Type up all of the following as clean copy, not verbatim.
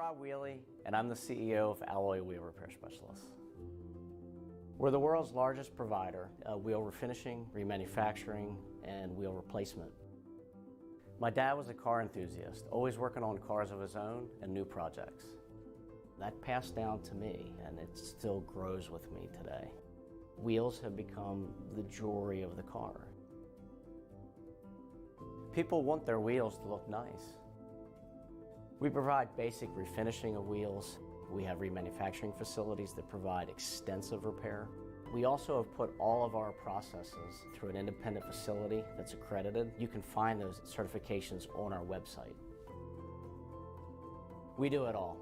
Rob Wheely, and I'm the CEO of Alloy Wheel Repair Specialists. We're the world's largest provider of wheel refinishing, remanufacturing, and wheel replacement. My dad was a car enthusiast, always working on cars of his own and new projects. That passed down to me, and it still grows with me today. Wheels have become the jewelry of the car. People want their wheels to look nice. We provide basic refinishing of wheels. We have remanufacturing facilities that provide extensive repair. We also have put all of our processes through an independent facility that's accredited. You can find those certifications on our website. We do it all.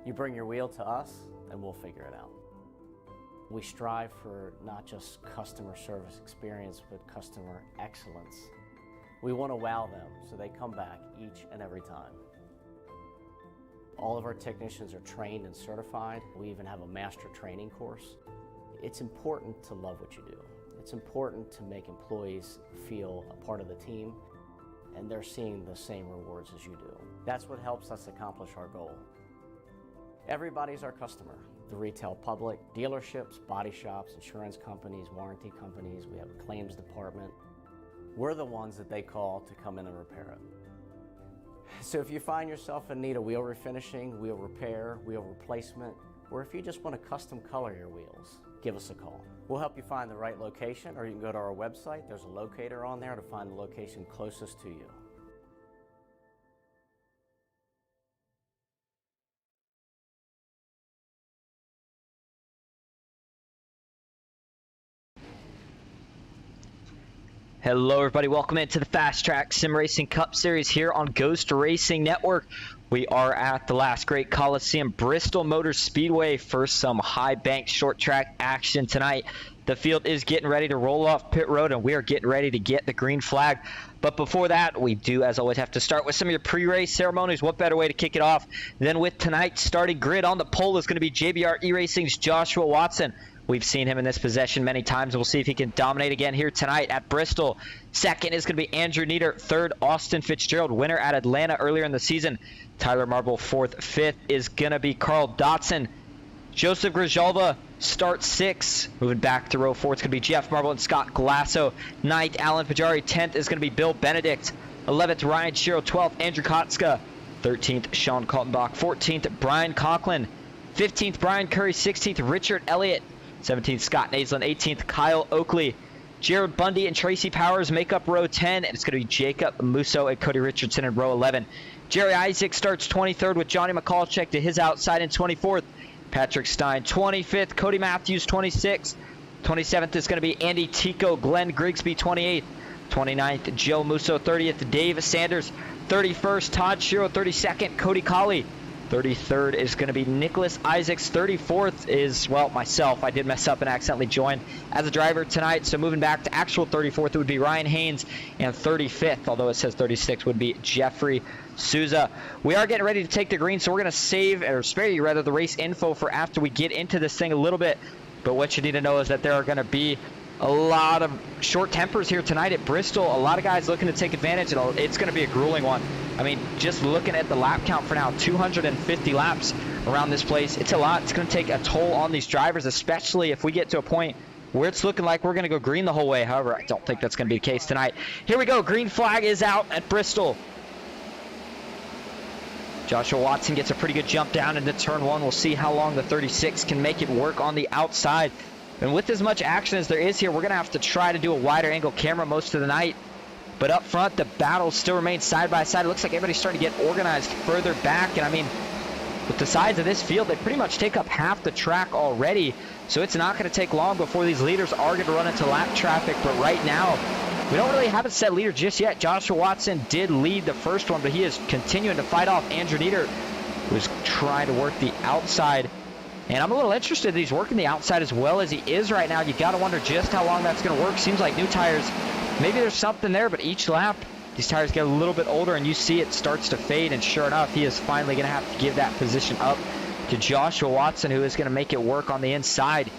You bring your wheel to us and we'll figure it out. We strive for not just customer service experience, but customer excellence. We want to wow them so they come back each and every time. All of our technicians are trained and certified. We even have a master training course. It's important to love what you do. It's important to make employees feel a part of the team, and they're seeing the same rewards as you do. That's what helps us accomplish our goal. Everybody's our customer. The retail public, dealerships, body shops, insurance companies, warranty companies. We have a claims department. We're the ones that they call to come in and repair it. So if you find yourself in need of wheel refinishing, wheel repair, wheel replacement, or if you just want to custom color your wheels, give us a call. We'll help you find the right location, or you can go to our website. There's a locator on there to find the location closest to you. Hello everybody, welcome into the FastTrack Sim Racing Cup Series here on Ghost Racing Network. We are at the Last Great Coliseum, Bristol Motor Speedway for some high bank short track action tonight. The field is getting ready to roll off pit road and we are getting ready to get the green flag. But before that, we do as always have to start with some of your pre-race ceremonies. What better way to kick it off than with tonight's starting grid? On the pole is going to be JBR E-Racing's Joshua Watson. We've seen him in this possession many times. We'll see if he can dominate again here tonight at Bristol. Second is going to be Andrew Nieder. Third, Austin Fitzgerald, winner at Atlanta earlier in the season. Tyler Marble, fourth. Fifth is going to be Carl Dotson. Joseph Grijalva starts sixth. Moving back to row four, it's going to be Jeff Marble and Scott Glasso. Ninth, Alan Pajari. 10th is going to be Bill Benedict. 11th, Ryan Shiro. 12th, Andrew Kotska. 13th, Sean Kaltenbach. 14th, Brian Conklin. 15th, Brian Curry. 16th, Richard Elliott. 17th, Scott Naslin. 18th, Kyle Oakley. Jared Bundy and Tracy Powers make up row 10, and it's going to be Jacob Musso and Cody Richardson in row 11. Jerry Isaac starts 23rd with Johnny McCallcheck to his outside in 24th. Patrick Stein 25th, Cody Matthews 26th. 27th is going to be Andy Tico, Glenn Grigsby 28th. 29th, Joe Musso 30th, Dave Sanders 31st, Todd Shiro 32nd, Cody Colley. 33rd is going to be Nicholas Isaacs. 34th is, well, myself. I did mess up and accidentally joined as a driver tonight. So moving back to actual 34th, it would be Ryan Haynes. And 35th, although it says 36th, would be Jeffrey Souza. We are getting ready to take the green, so we're going to save, or spare you rather, the race info for after we get into this thing a little bit. But what you need to know is that there are going to be a lot of short tempers here tonight at Bristol. A lot of guys looking to take advantage, and it's going to be a grueling one. I mean, just looking at the lap count for now, 250 laps around this place. It's a lot. It's going to take a toll on these drivers, especially if we get to a point where it's looking like we're going to go green the whole way. However, I don't think that's going to be the case tonight. Here we go. Green flag is out at Bristol. Joshua Watson gets a pretty good jump down into turn one. We'll see how long the 36 can make it work on the outside. And with as much action as there is here, we're going to have to try to do a wider angle camera most of the night. But up front, the battle still remains side by side. It looks like everybody's starting to get organized further back. And I mean, with the size of this field, they pretty much take up half the track already. So it's not going to take long before these leaders are going to run into lap traffic. But right now, we don't really have a set leader just yet. Joshua Watson did lead the first one, but he is continuing to fight off Andrew Nieder, who's trying to work the outside. And I'm a little interested that he's working the outside as well as he is right now. You got to wonder just how long that's going to work. Seems like new tires, maybe there's something there, but each lap, these tires get a little bit older, and you see it starts to fade, and sure enough, he is finally going to have to give that position up to Joshua Watson, who is going to make it work on the inside.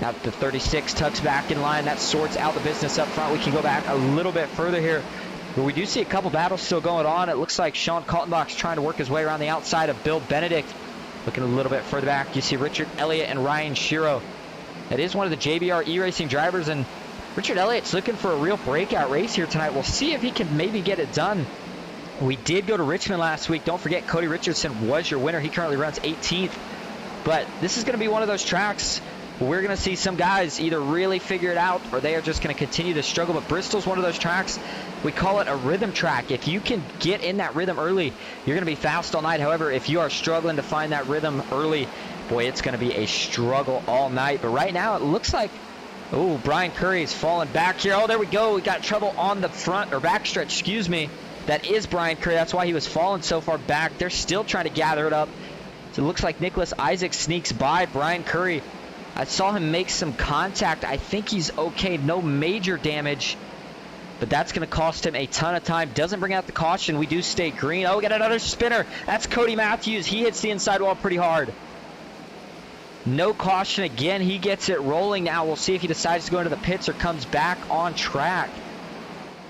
Now the 36 tucks back in line. That sorts out the business up front. We can go back a little bit further here. But we do see a couple battles still going on. It looks like Sean Kaltenbach's trying to work his way around the outside of Bill Benedict. Looking a little bit further back, you see Richard Elliott and Ryan Shiro. That is one of the JBR E-Racing drivers, and Richard Elliott's looking for a real breakout race here tonight. We'll see if he can maybe get it done. We did go to Richmond last week. Don't forget, Cody Richardson was your winner. He currently runs 18th. But this is going to be one of those tracks where we're going to see some guys either really figure it out or they are just going to continue to struggle. But Bristol's one of those tracks, we call it a rhythm track. If you can get in that rhythm early, you're going to be fast all night. However, if you are struggling to find that rhythm early, boy, it's going to be a struggle all night. But right now, it looks like, oh, Brian Curry is falling back here. Oh, there we go. We got trouble on the front or back stretch, excuse me. That is Brian Curry. That's why he was falling so far back. They're still trying to gather it up. So it looks like Nicholas Isaac sneaks by Brian Curry. I saw him make some contact. I think he's okay. No major damage. But that's going to cost him a ton of time. Doesn't bring out the caution. We do stay green. Oh, we got another spinner. That's Cody Matthews. He hits the inside wall pretty hard. No caution again. He gets it rolling now. We'll see if he decides to go into the pits or comes back on track.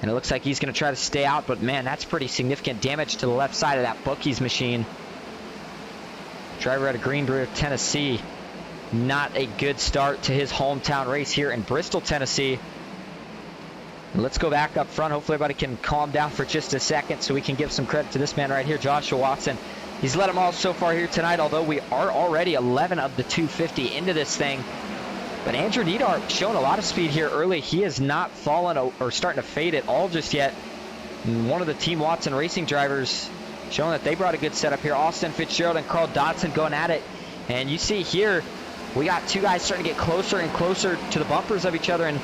And it looks like he's going to try to stay out. But, man, that's pretty significant damage to the left side of that Bookies machine. Driver out of Greenbrier, Tennessee. Not a good start to his hometown race here in Bristol, Tennessee. And let's go back up front. Hopefully everybody can calm down for just a second so we can give some credit to this man right here, Joshua Watson. He's led them all so far here tonight, although we are already 11 of the 250 into this thing. But Andrew Needhart showing a lot of speed here early. He has not fallen or starting to fade at all just yet. And one of the Team Watson Racing drivers showing that they brought a good setup here. Austin Fitzgerald and Carl Dodson going at it. And you see here, we got two guys starting to get closer and closer to the bumpers of each other. And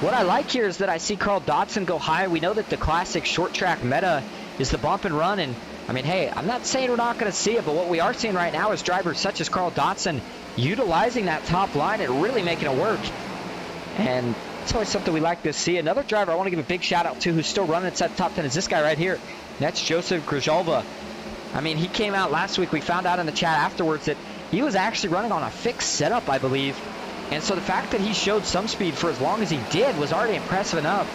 what I like here is that I see Carl Dodson go high. We know that the classic short track meta is the bump and run. And I mean, hey, I'm not saying we're not going to see it, but what we are seeing right now is drivers such as Carl Dodson utilizing that top line and really making it work. And it's always something we like to see. Another driver I want to give a big shout out to who's still running inside the top 10 is this guy right here. That's Joseph Grzyalva. I mean, he came out last week. We found out in the chat afterwards that he was actually running on a fixed setup, I believe. And so the fact that he showed some speed for as long as he did was already impressive enough.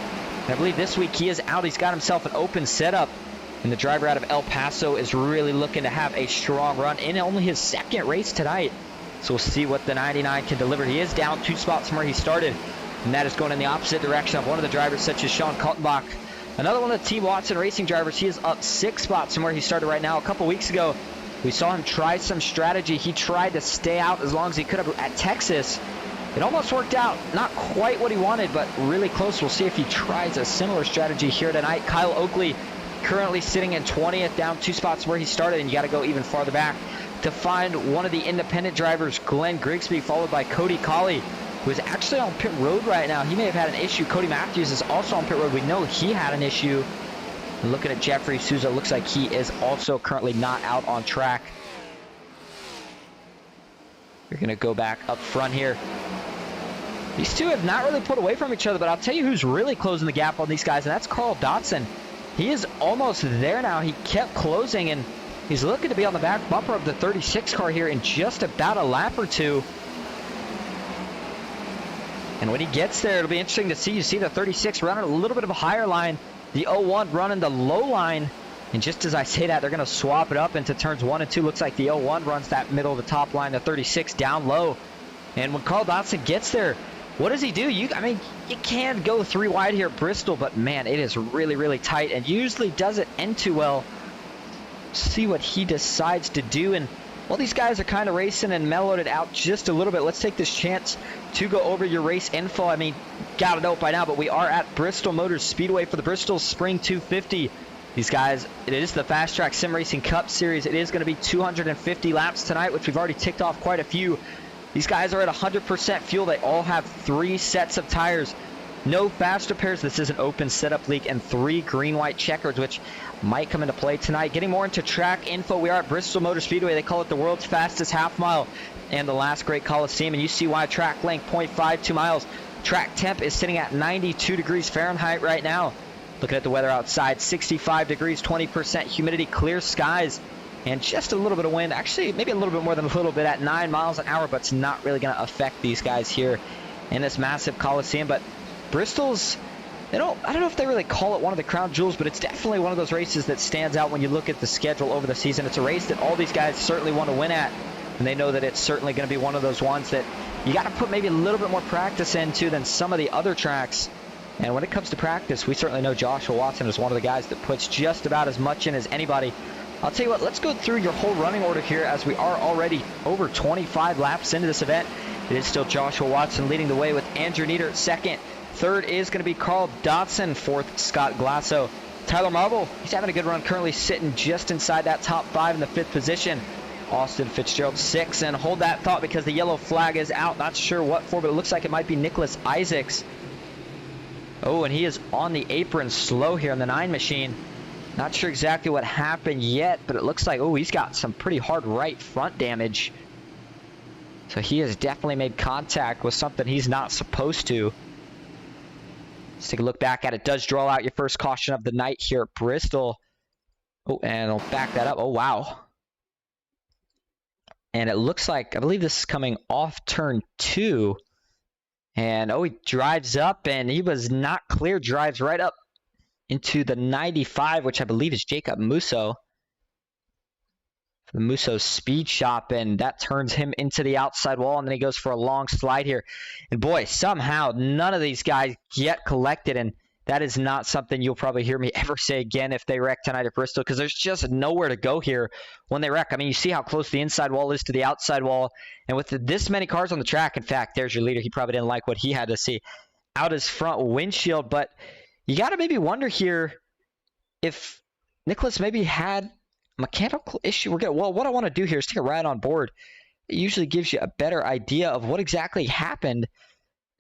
And I believe this week he is out. He's got himself an open setup. And the driver out of El Paso is really looking to have a strong run in only his second race tonight. So we'll see what the 99 can deliver. He is down 2 spots from where he started. And that is going in the opposite direction of one of the drivers such as Sean Kaltenbach. Another one of the Team Watson Racing drivers. He is up 6 spots from where he started right now. A couple weeks ago, we saw him try some strategy. He tried to stay out as long as he could have at Texas. It almost worked out. Not quite what he wanted, but really close. We'll see if he tries a similar strategy here tonight. Kyle Oakley currently sitting in 20th, down 2 spots where he started, and you got to go even farther back to find one of the independent drivers, Glenn Grigsby, followed by Cody Colley, who is actually on pit road right now. He may have had an issue. Cody Matthews is also on pit road. We know he had an issue. And looking at Jeffrey Souza, looks like he is also currently not out on track. You're going to go back up front here. These two have not really put away from each other, but I'll tell you who's really closing the gap on these guys, and that's Carl Dodson. He is almost there now. He kept closing, and he's looking to be on the back bumper of the 36 car here in just about a lap or two. And when he gets there, it'll be interesting to see. You see the 36 running a little bit of a higher line, the 01 running the low line. And just as I say that, they're going to swap it up into turns 1 and 2. Looks like the 01 runs that middle of the top line, the 36 down low. And when Carl Dodson gets there, what does he do? I mean, you can go 3 wide here at Bristol, but man, it is really tight and usually doesn't end too well. See what he decides to do. And while these guys are kind of racing and mellowed it out just a little bit, let's take this chance to go over your race info. I mean, got to know it by now, but we are at Bristol Motors Speedway for the Bristol Spring 250. These guys, it is the FastTrack Sim Racing Cup Series. It is going to be 250 laps tonight, which we've already ticked off quite a few. These guys are at 100% fuel. They all have 3 sets of tires. No fast repairs. This is an open setup league, and 3 green-white checkers, which might come into play tonight. Getting more into track info, we are at Bristol Motor Speedway. They call it the world's fastest half mile and the Last Great Coliseum. And you see why. Track length 0.52 miles. Track temp is sitting at 92 degrees Fahrenheit right now. Looking at the weather outside, 65 degrees, 20% humidity, clear skies, and just a little bit of wind. Actually, maybe a little bit more than a little bit at 9 miles an hour, but it's not really going to affect these guys here in this massive Coliseum. But Bristol's I don't know if they really call it one of the crown jewels, but it's definitely one of those races that stands out when you look at the schedule over the season. It's a race that all these guys certainly want to win at, and they know that it's certainly going to be one of those ones that you got to put maybe a little bit more practice into than some of the other tracks. And when it comes to practice, we certainly know Joshua Watson is one of the guys that puts just about as much in as anybody. I'll tell you what, let's go through your whole running order here as we are already over 25 laps into this event. It is still Joshua Watson leading the way with Andrew Nieder at second. Third is going to be Carl Dodson. Fourth, Scott Glasso. Tyler Marble, he's having a good run, currently sitting just inside that top 5 in the 5th position. Austin Fitzgerald 6th, and hold that thought because the yellow flag is out. Not sure what for, but it looks like it might be Nicholas Isaacs. Oh, and he is on the apron slow here in the 9 machine. Not sure exactly what happened yet, but it looks like, oh, he's got some pretty hard right front damage. So he has definitely made contact with something he's not supposed to. Let's take a look back at it. Does draw out your first caution of the night here at Bristol. Oh, and I'll back that up. Oh, wow. And it looks like, I believe this is coming off turn 2. And, oh, he drives up, and he was not clear. Drives right up into the 95, which I believe is Jacob Musso. The Musso speed shop, and that turns him into the outside wall, and then he goes for a long slide here. And boy, somehow none of these guys get collected, and that is not something you'll probably hear me ever say again if they wreck tonight at Bristol, because there's just nowhere to go here when they wreck. I mean, you see how close the inside wall is to the outside wall, and with this many cars on the track, in fact, there's your leader. He probably didn't like what he had to see out his front windshield, but you got to maybe wonder here if Nicholas maybe had mechanical issue. Well, what I want to do here is take a ride on board. It usually gives you a better idea of what exactly happened.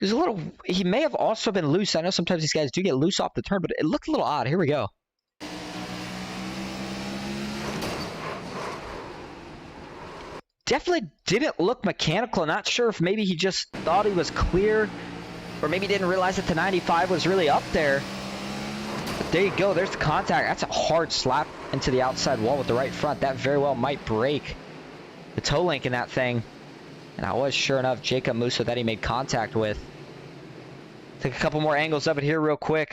He may have also been loose. I know sometimes these guys do get loose off the turn, but it looked a little odd. Here we go. Definitely didn't look mechanical. Not sure if maybe he just thought he was clear, or maybe didn't realize that the 95 was really up there. But there you go. There's the contact. That's a hard slap into the outside wall with the right front. That very well might break the toe link in that thing. And I was sure enough Jacob Musso that he made contact with. Take a couple more angles of it here real quick.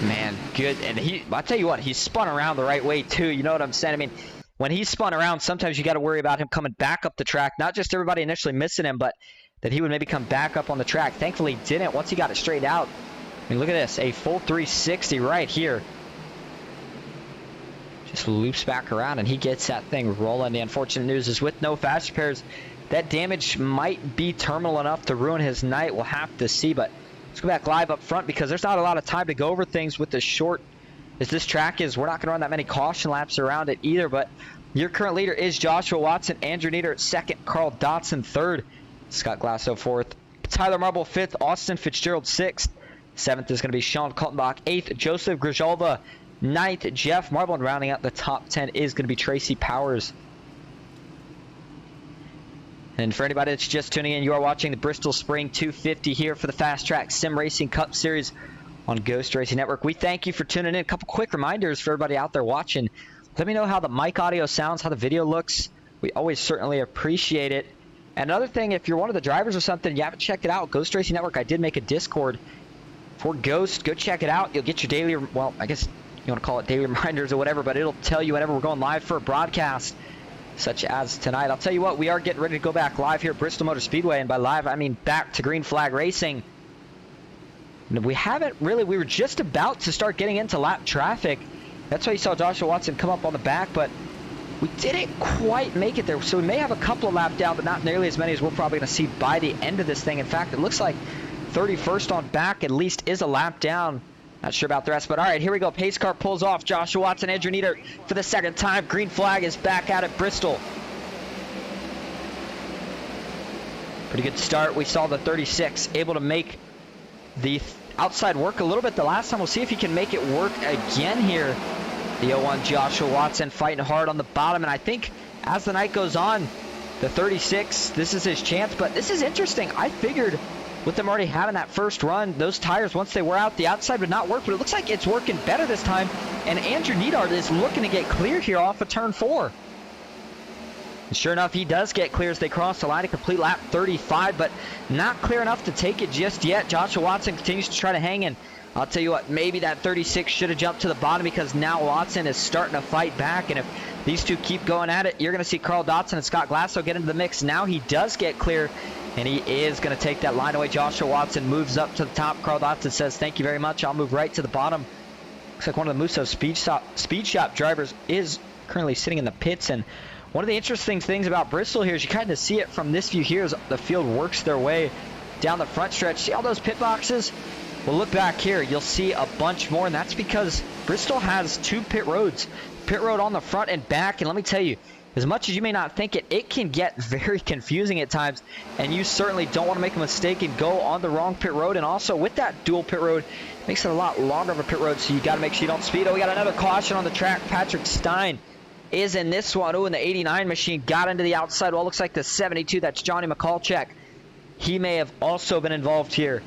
Man, good. And I'll tell you what, he spun around the right way too. You know what I'm saying? I mean, when he spun around, sometimes you got to worry about him coming back up the track. Not just everybody initially missing him, but that he would maybe come back up on the track. Thankfully, he didn't once he got it straight out. I mean, look at this. A full 360 right here. Just loops back around, and he gets that thing rolling. The unfortunate news is with no fast repairs, that damage might be terminal enough to ruin his night. We'll have to see, but let's go back live up front because there's not a lot of time to go over things with as short as this track is. We're not going to run that many caution laps around it either, but your current leader is Joshua Watson. Andrew Nieder at second, Carl Dodson third, Scott Glasso fourth, Tyler Marble fifth, Austin Fitzgerald sixth, seventh is going to be Sean Kaltenbach, eighth, Joseph Grijalva, ninth, Jeff Marble, and rounding out the top 10 is going to be Tracy Powers. And for anybody that's just tuning in, you are watching the Bristol Spring 250 here for the FastTrack Sim Racing Cup Series on Ghost Racing Network. We thank you for tuning in. A couple quick reminders for everybody out there watching. Let me know how the mic audio sounds, how the video looks. We always certainly appreciate it. And another thing, if you're one of the drivers or something, you haven't checked it out, Ghost Racing Network, I did make a Discord for Ghost. Go check it out. You'll get your daily, well, I guess you want to call it daily reminders or whatever, but it'll tell you whenever we're going live for a broadcast, such as tonight. I'll tell you what, we are getting ready to go back live here at Bristol Motor Speedway, and by live, I mean back to Green Flag Racing. We haven't really, we were just about to start getting into lap traffic. That's why you saw Joshua Watson come up on the back, but we didn't quite make it there. So we may have a couple of laps down, but not nearly as many as we're probably going to see by the end of this thing. In fact, it looks like 31st on back at least is a lap down. Not sure about the rest, but all right, here we go. Pace car pulls off. Joshua Watson, Andrew Nieder for the second time. Green flag is back out at Bristol. Pretty good start. We saw the 36 able to make the outside work a little bit the last time. We'll see if he can make it work again here. The 01 Joshua Watson fighting hard on the bottom, and I think as the night goes on, the 36, this is his chance, but this is interesting. I figured with them already having that first run, those tires, once they were out, the outside would not work, but it looks like it's working better this time, and Andrew Nieder is looking to get clear here off of turn 4. And sure enough, he does get clear as they cross the line, a complete lap 35, but not clear enough to take it just yet. Joshua Watson continues to try to hang in. I'll tell you what, maybe that 36 should have jumped to the bottom because now Watson is starting to fight back. And if these two keep going at it, you're going to see Carl Dodson and Scott Glasso get into the mix. Now he does get clear, and he is going to take that line away. Joshua Watson moves up to the top. Carl Dodson says, thank you very much. I'll move right to the bottom. Looks like one of the Musso Speed Shop drivers is currently sitting in the pits. And one of the interesting things about Bristol here is you kind of see it from this view here as the field works their way down the front stretch. See all those pit boxes? Well, look back here. You'll see a bunch more, and that's because Bristol has two pit roads. Pit road on the front and back, and let me tell you, as much as you may not think it, it can get very confusing at times, and you certainly don't want to make a mistake and go on the wrong pit road. And also, with that dual pit road, it makes it a lot longer of a pit road, so you got to make sure you don't speed. Oh, we got another caution on the track. Patrick Stein is in this one. Oh, and the 89 machine got into the outside wall. Looks like the 72, that's Johnny McCulcheck. He may have also been involved here,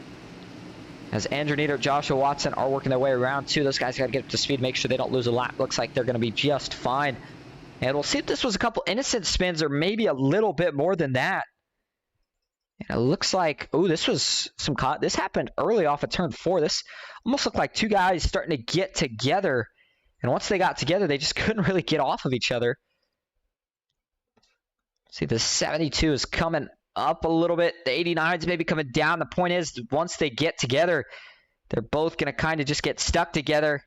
as Andrew Nieder, Joshua Watson are working their way around too. Those guys got to get up to speed, make sure they don't lose a lap. Looks like they're going to be just fine. And we'll see if this was a couple innocent spins or maybe a little bit more than that. And it looks like, oh, this was this happened early off of turn 4. This almost looked like two guys starting to get together. And once they got together, they just couldn't really get off of each other. See, the 72 is coming up a little bit. The 89's maybe coming down. The point is, once they get together, they're both going to kind of just get stuck together.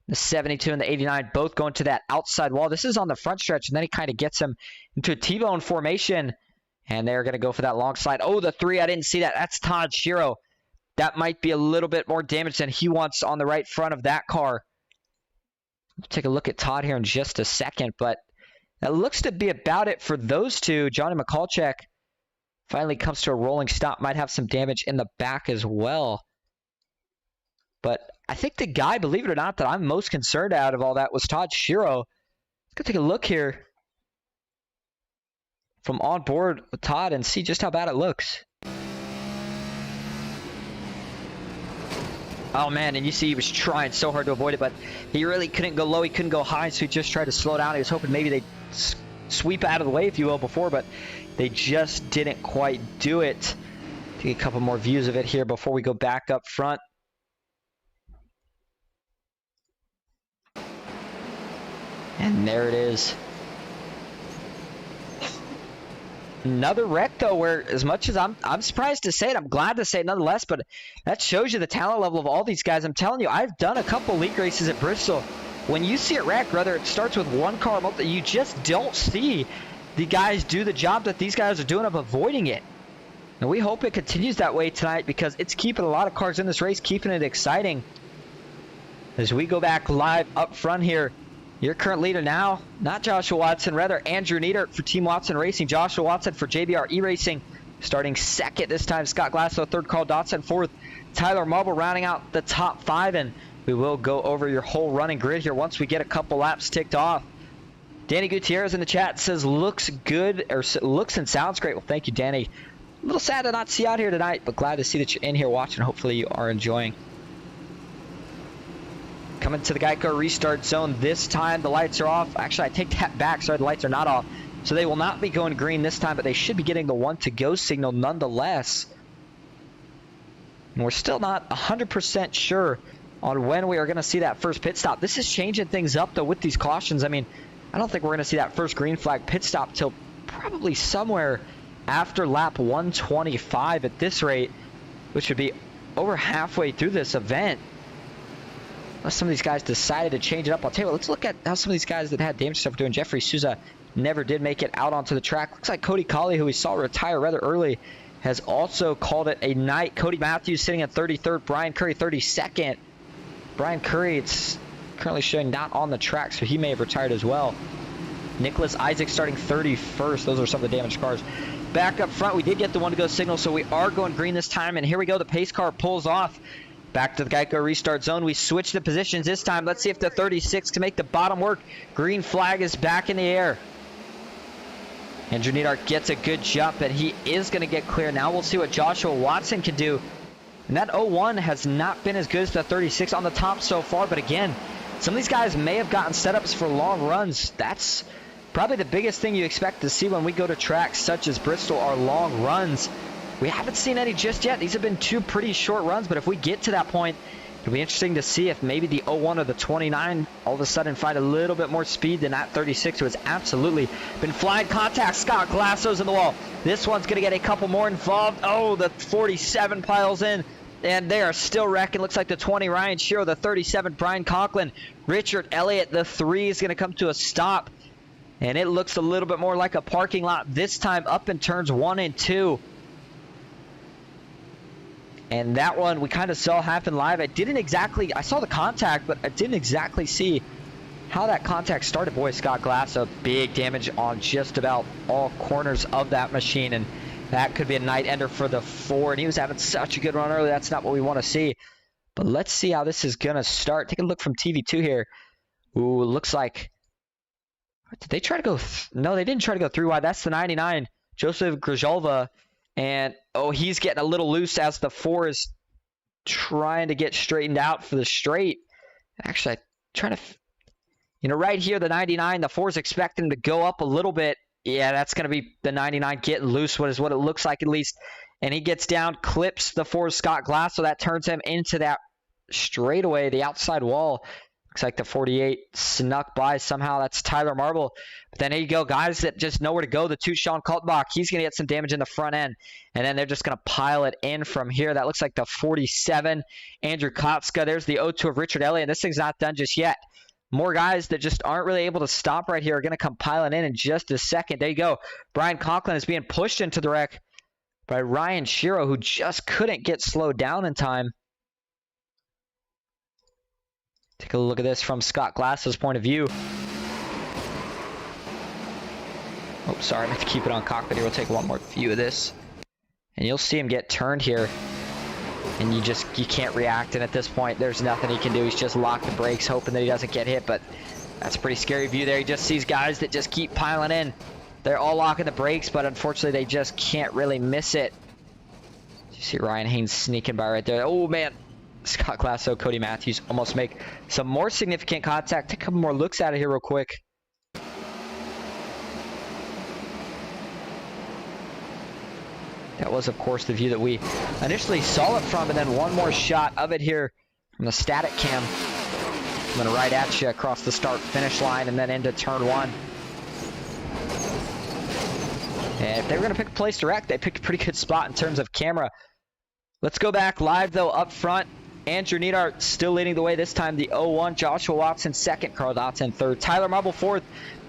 The 72 and the 89 both going to that outside wall. This is on the front stretch, and then he kind of gets him into a T-bone formation, and they're going to go for that long slide. Oh, the 3, I didn't see that. That's Todd Shiro. That might be a little bit more damage than he wants on the right front of that car. We'll take a look at Todd here in just a second, but that looks to be about it for those two. Johnny McCulcheck finally comes to a rolling stop. Might have some damage in the back as well. But I think the guy, believe it or not, that I'm most concerned out of all that was Todd Shiro. Let's go take a look here from on board with Todd and see just how bad it looks. Oh, man, and you see he was trying so hard to avoid it, but he really couldn't go low. He couldn't go high, so he just tried to slow down. He was hoping maybe they'd sweep out of the way, if you will, before, but they just didn't quite do it. Take a couple more views of it here before we go back up front. And there it is. Another wreck, though, where as much as I'm surprised to say it, I'm glad to say it nonetheless, but that shows you the talent level of all these guys. I'm telling you, I've done a couple league races at Bristol. When you see it wreck, whether it starts with one car, you just don't see the guys do the job that these guys are doing of avoiding it. And we hope it continues that way tonight because it's keeping a lot of cars in this race, keeping it exciting. As we go back live up front here, your current leader now, not Joshua Watson, rather Andrew Nieder for Team Watson Racing. Joshua Watson for JBR E-Racing, starting second this time. Scott Glasso third, Carl Dodson fourth. Tyler Marble rounding out the top 5, and we will go over your whole running grid here once we get a couple laps ticked off. Danny Gutierrez in the chat says looks good, or looks and sounds great. Well, thank you, Danny. A little sad to not see you out here tonight, but glad to see that you're in here watching. Hopefully you are enjoying. Coming to the Geico restart zone this time. The lights are off. Actually, I take that back. Sorry, the lights are not off. So they will not be going green this time, but they should be getting the 1-to-go signal nonetheless. And we're still not 100% sure on when we are going to see that first pit stop. This is changing things up, though, with these cautions. I mean, I don't think we're going to see that first green flag pit stop till probably somewhere after lap 125 at this rate, which would be over halfway through this event. Unless some of these guys decided to change it up. I'll tell you what, let's look at how some of these guys that had damage stuff are doing. Jeffrey Souza never did make it out onto the track. Looks like Cody Colley, who we saw retire rather early, has also called it a night. Cody Matthews sitting at 33rd. Brian Curry 32nd. Brian Curry, it's currently showing not on the track, so he may have retired as well. Nicholas Isaac starting 31st. Those are some of the damaged cars. Back up front, we did get the 1-to-go signal, so we are going green this time. And here we go. The pace car pulls off. Back to the Geico restart zone. We switch the positions this time. Let's see if the 36 can make the bottom work. Green flag is back in the air. Andrew Nieder gets a good jump, and he is going to get clear. Now we'll see what Joshua Watson can do. And that 01 has not been as good as the 36 on the top so far. But again, some of these guys may have gotten setups for long runs. That's Probably the biggest thing you expect to see when we go to tracks such as Bristol are long runs. We haven't seen any just yet. These have been 2 pretty short runs, but if we get to that point, it'll be interesting to see if maybe the 01 or the 29 all of a sudden find a little bit more speed than that 36, who has absolutely been flying. Contact. Scott Glasso's in the wall. This one's going to get a couple more involved. Oh, the 47 piles in, and they are still wrecking. Looks like the 20, Ryan Shiro, the 37, Brian Conklin. Richard Elliott, the 3, is going to come to a stop. And it looks a little bit more like a parking lot this time, up in turns 1 and 2. And that one we kind of saw happen live. I saw the contact, but I didn't exactly see how that contact started. Boy, Scott Glasso, big damage on just about all corners of that machine. And that could be a night ender for the 4. And he was having such a good run early. That's not what we want to see. But let's see how this is going to start. Take a look from TV2 here. Ooh, looks like... Did they try to go? No, they didn't try to go 3 wide. That's the 99, Joseph Grzalva. And, oh, he's getting a little loose as the 4 is trying to get straightened out for the straight. Actually, I'm trying to, right here, the 99, the 4 is expecting him to go up a little bit. Yeah, that's going to be the 99 getting loose, what it looks like at least. And he gets down, clips the 4 Scott Glass, so that turns him into that straightaway, the outside wall. Looks like the 48 snuck by somehow. That's Tyler Marble. But then there you go, guys that just know where to go. The 2, Sean Kaltbach, he's going to get some damage in the front end. And then they're just going to pile it in from here. That looks like the 47, Andrew Kotska. There's the 02 of Richard Elliott. This thing's not done just yet. More guys that just aren't really able to stop right here are going to come piling in just a second. There you go. Brian Conklin is being pushed into the wreck by Ryan Shiro, who just couldn't get slowed down in time. Take a look at this from Scott Glass's point of view. Oh, sorry, I meant to keep it on cockpit here. We'll take one more view of this. And you'll see him get turned here. And you can't react. And at this point, there's nothing he can do. He's just locked the brakes, hoping that he doesn't get hit. But that's a pretty scary view there. He just sees guys that just keep piling in. They're all locking the brakes, but unfortunately, they just can't really miss it. You see Ryan Haynes sneaking by right there. Oh, man. Scott Glasso, Cody Matthews almost make some more significant contact. Take a couple more looks at it here real quick. That was, of course, the view that we initially saw it from, and then one more shot of it here from the static cam. Coming right at you across the start-finish line and then into turn 1. And if they were going to pick a place to wreck, they picked a pretty good spot in terms of camera. Let's go back live, though, up front. Andrew Neidhart still leading the way this time. The 01, Joshua Watson 2nd, Carl Dotson 3rd, Tyler Marble 4th,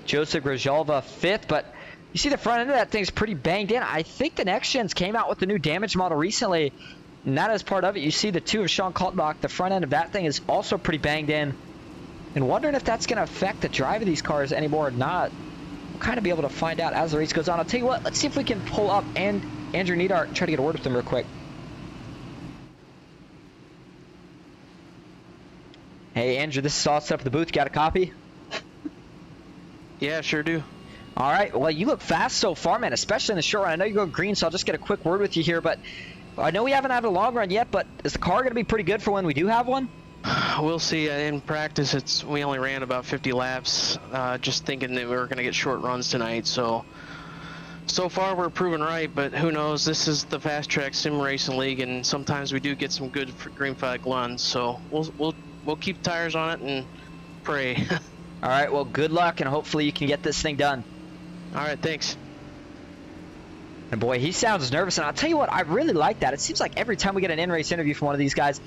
Joseph Grzalva 5th. But you see the front end of that thing's pretty banged in. I think the Next Gens came out with the new damage model recently, and that is part of it. You see the 2 of Sean Kaltbach. The front end of that thing is also pretty banged in. And wondering if that's going to affect the drive of these cars anymore or not. We'll kind of be able to find out as the race goes on. I'll tell you what, let's see if we can pull up Andrew Neidhart and try to get a word with him real quick. Hey, Andrew, this is all set up at the booth. You got a copy? Yeah, sure do. All right. Well, you look fast so far, man, especially in the short run. I know you're going green, so I'll just get a quick word with you here. But I know we haven't had a long run yet, but is the car going to be pretty good for when we do have one? We'll see. In practice, we only ran about 50 laps, just thinking that we were going to get short runs tonight. So far we're proven right, but who knows? This is the FastTrack Sim Racing League, and sometimes we do get some good green flag runs. So we'll keep tires on it and pray. All right, well, good luck, and hopefully you can get this thing done. All right, thanks. And boy, he sounds nervous, and I'll tell you what, I really like that. It seems like every time we get an in-race interview from one of these guys,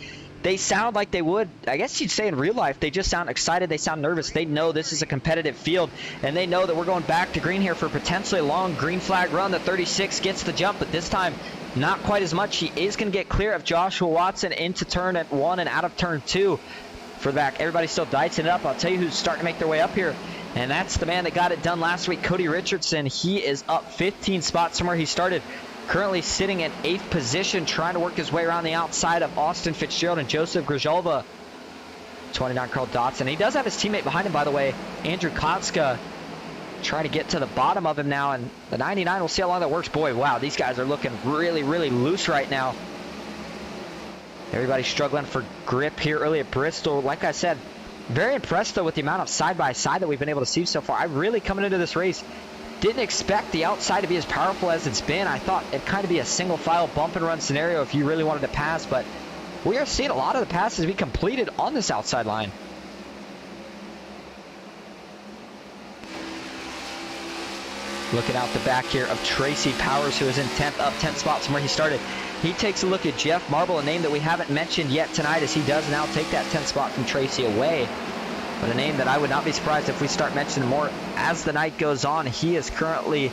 they sound like they would, I guess you'd say in real life, they just sound excited, they sound nervous. They know this is a competitive field, and they know that we're going back to green here for potentially a long green flag run. The 36 gets the jump, but this time, not quite as much. He is going to get clear of Joshua Watson into turn 1 and out of turn 2. For the back, everybody's still dicing it up. I'll tell you who's starting to make their way up here, and that's the man that got it done last week, Cody Richardson. He is up 15 spots from where he started, currently sitting in 8th position, trying to work his way around the outside of Austin Fitzgerald and Joseph Grzalva. 29, Carl Dotson. He does have his teammate behind him, by the way, Andrew Kotska, trying to get to the bottom of him now, and the 99, we'll see how long that works. Boy, wow, these guys are looking really, really loose right now. Everybody's struggling for grip here early at Bristol. Like I said, Very impressed, though, with the amount of side-by-side that we've been able to see so far. I really, coming into this race, didn't expect the outside to be as powerful as it's been. I thought it'd kind of be a single-file bump-and-run scenario if you really wanted to pass, but we are seeing a lot of the passes be completed on this outside line. Looking out the back here of Tracy Powers, who is in 10th, up 10 spots from where he started. He takes a look at Jeff Marble, a name that we haven't mentioned yet tonight, as he does now take that 10th spot from Tracy away. But a name that I would not be surprised if we start mentioning more as the night goes on. He is currently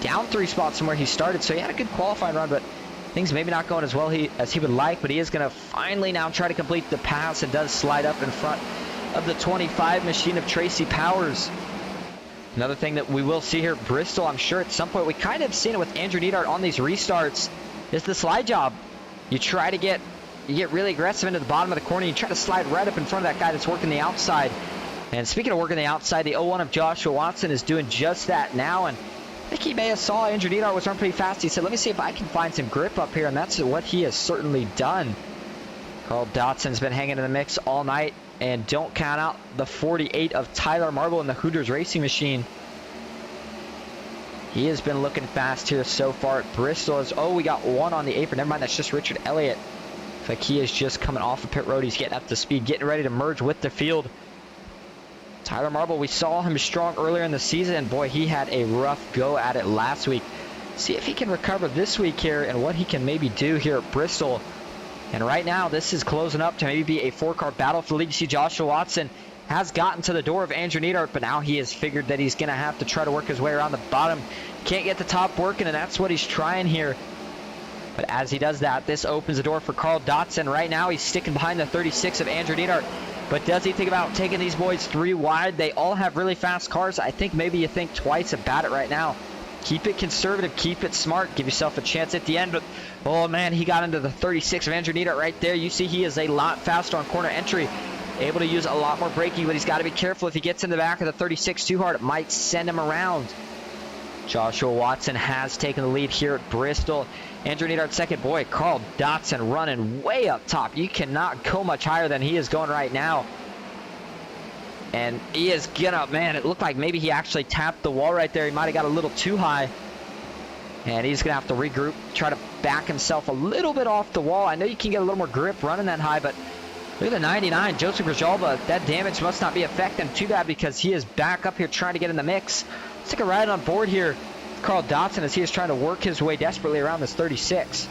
down 3 spots from where he started, so he had a good qualifying run, but things maybe not going as well as he would like. But he is going to finally now try to complete the pass and does slide up in front of the 25 machine of Tracy Powers. Another thing that we will see here at Bristol, I'm sure at some point, we kind of seen it with Andrew Neidhart on these restarts, is the slide job. You try to get really aggressive into the bottom of the corner. You try to slide right up in front of that guy that's working the outside. And speaking of working the outside, the 01 of Joshua Watson is doing just that now. And I think he may have saw Andrew Neidhart was running pretty fast. He said, let me see if I can find some grip up here. And that's what he has certainly done. Carl Dotson's been hanging in the mix all night. And don't count out the 48 of Tyler Marble in the Hooters Racing Machine. He has been looking fast here so far at Bristol. We got one on the apron. Never mind, that's just Richard Elliott. Looks like he is just coming off of pit road. He's getting up to speed, getting ready to merge with the field. Tyler Marble, we saw him strong earlier in the season. And boy, he had a rough go at it last week. See if he can recover this week here and what he can maybe do here at Bristol. And right now, this is closing up to maybe be a 4-car battle for the lead. You see Joshua Watson has gotten to the door of Andrew Neidhart, but now he has figured that he's going to have to try to work his way around the bottom. Can't get the top working, and that's what he's trying here. But as he does that, this opens the door for Carl Dotson. Right now, he's sticking behind the 36 of Andrew Neidhart. But does he think about taking these boys 3 wide? They all have really fast cars. I think maybe you think twice about it right now. Keep it conservative, keep it smart, give yourself a chance at the end. But, oh man, he got into the 36 of Andrew Neidhart right there. You see he is a lot faster on corner entry, able to use a lot more braking, but he's got to be careful. If he gets in the back of the 36 too hard, it might send him around. Joshua Watson has taken the lead here at Bristol. Andrew Neidhart second. Boy, Carl Dotson running way up top. You cannot go much higher than he is going right now. And he is gonna, man, it looked like maybe he actually tapped the wall right there. He might have got a little too high. And he's gonna have to regroup, try to back himself a little bit off the wall. I know you can get a little more grip running that high, but look at the 99, Joseph Grijalva. That damage must not be affecting him too bad because he is back up here trying to get in the mix. Let's take a ride on board here. Carl Dotson as he is trying to work his way desperately around this 36.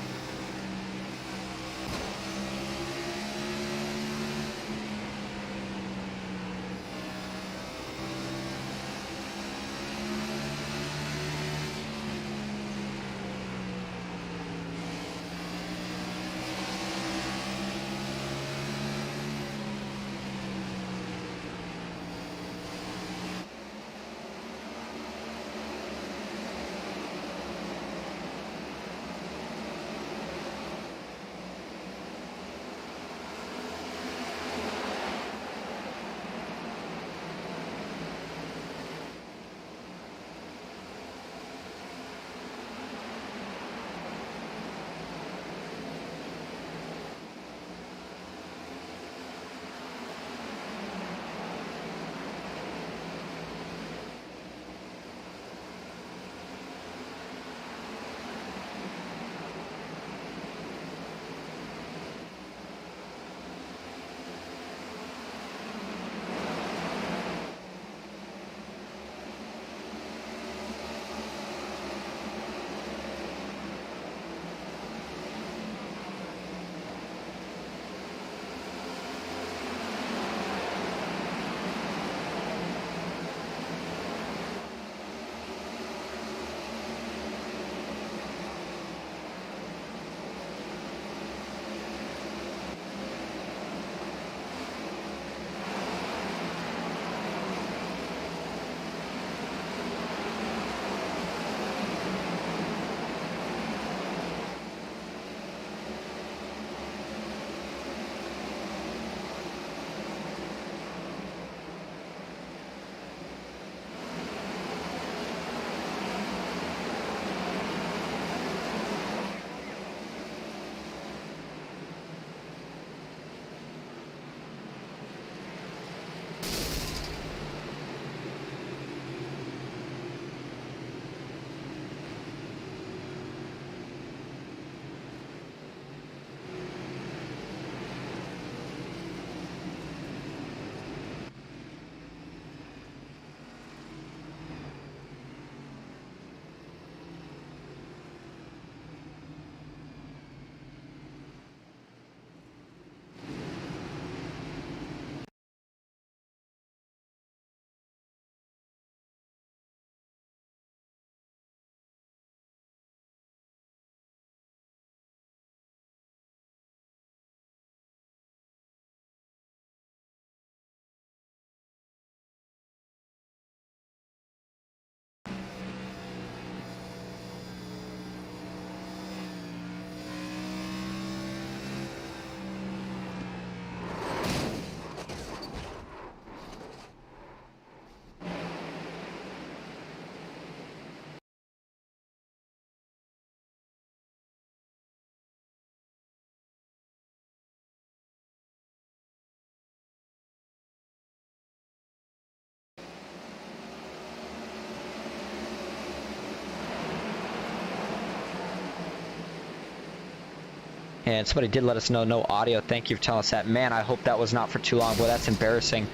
And somebody did let us know no audio. Thank you for telling us that. Man, I hope that was not for too long. Boy, that's embarrassing.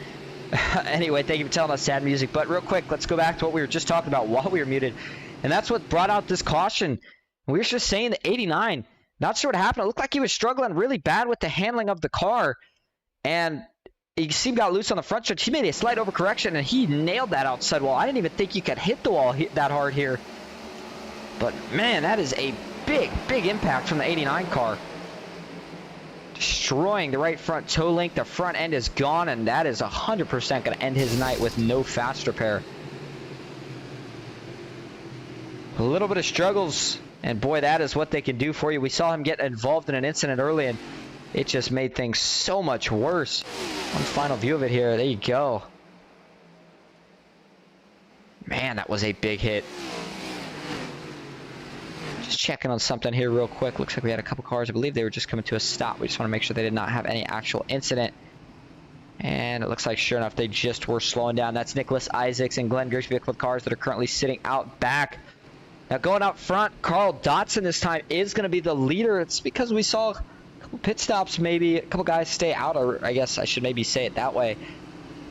Anyway, thank you for telling us sad music. But real quick, let's go back to what we were just talking about while we were muted. And that's what brought out this caution. We were just saying the 89. Not sure what happened. It looked like he was struggling really bad with the handling of the car. And he seemed got loose on the front stretch. He made a slight overcorrection, and he nailed that outside wall. I didn't even think you could hit the wall that hard here. But, man, that is a big, big impact from the 89 car. Destroying the right front toe link. The front end is gone, and that is 100% going to end his night with no fast repair. A little bit of struggles, and boy, that is what they can do for you. We saw him get involved in an incident early, and it just made things so much worse. One final view of it here. There you go. Man, that was a big hit. Just checking on something here real quick. Looks like we had a couple cars. I believe they were just coming to a stop. We just want to make sure they did not have any actual incident. And it looks like, sure enough, they just were slowing down. That's Nicholas Isaacs and Glenn Grigsby with cars that are currently sitting out back. Now going out front, Carl Dotson this time is going to be the leader. It's because we saw a couple pit stops, maybe a couple guys stay out, or I guess I should maybe say it that way.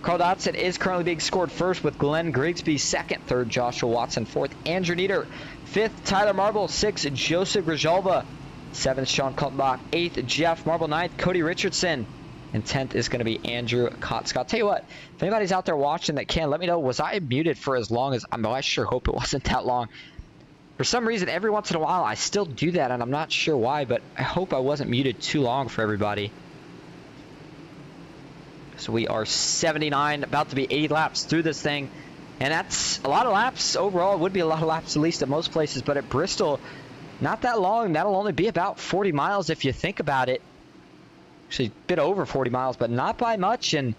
Carl Dotson is currently being scored first with Glenn Grigsby second, third Joshua Watson, fourth Andrew Nieder, fifth Tyler Marble, sixth Joseph Grijalva, seventh Sean Kaltenbach, eighth Jeff Marble, ninth Cody Richardson, and 10th is going to be Andrew Kotzka. I'll tell you what, if anybody's out there watching that can, let me know, was I muted for as long as, I sure hope it wasn't that long. For some reason, every once in a while, I still do that, and I'm not sure why, but I hope I wasn't muted too long for everybody. So we are 79, about to be 80 laps through this thing. And that's a lot of laps overall. It would be a lot of laps, at least at most places. But at Bristol, not that long. That'll only be about 40 miles if you think about it. Actually, a bit over 40 miles, but not by much. And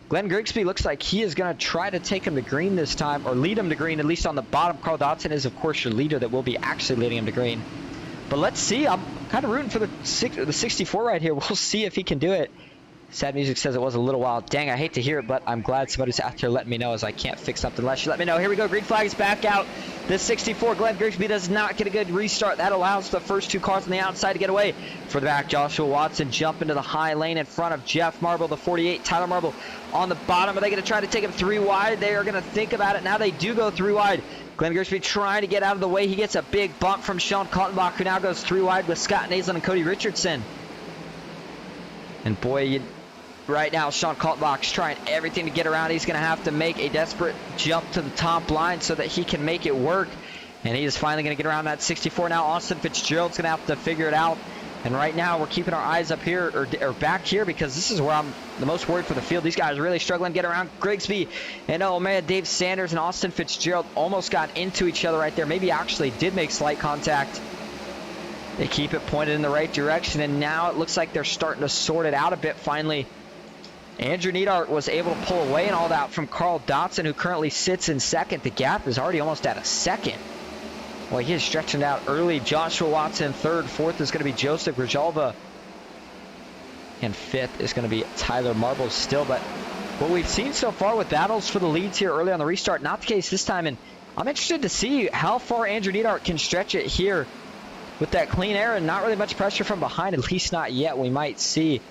Glenn Grigsby looks like he is going to try to take him to green this time, or lead him to green, at least on the bottom. Carl Dotson is, of course, your leader that will be actually leading him to green. But let's see. I'm kind of rooting for the 64 right here. We'll see if he can do it. Sad music says it was a little while. Dang, I hate to hear it, but I'm glad somebody's out here letting me know, as I can't fix something unless you let me know. Here we go. Green flag is back out. This 64, Glenn Grigsby does not get a good restart. That allows the first two cars on the outside to get away. For the back, Joshua Watson jump into the high lane in front of Jeff Marble, the 48. Tyler Marble on the bottom. Are they going to try to take him 3 wide? They are going to think about it. Now they do go 3 wide. Glenn Grigsby trying to get out of the way. He gets a big bump from Sean Kaltenbach, who now goes 3 wide with Scott Naslund and Cody Richardson. And boy, right now, Sean Kaltenbach's trying everything to get around. He's going to have to make a desperate jump to the top line so that he can make it work. And he is finally going to get around that 64. Now Austin Fitzgerald's going to have to figure it out. And right now, we're keeping our eyes up here, or back here, because this is where I'm the most worried for the field. These guys are really struggling to get around Grigsby. And oh man, Dave Sanders and Austin Fitzgerald almost got into each other right there. Maybe actually did make slight contact. They keep it pointed in the right direction. And now it looks like they're starting to sort it out a bit finally. Andrew Neidhart was able to pull away and all that from Carl Dotson, who currently sits in second. The gap is already almost at a second. Well, he is stretching it out early. Joshua Watson third. Fourth is going to be Joseph Grijalva. And fifth is going to be Tyler Marble still. But what we've seen so far with battles for the leads here early on the restart, not the case this time. And I'm interested to see how far Andrew Neidhart can stretch it here with that clean air and not really much pressure from behind, at least not yet. We might see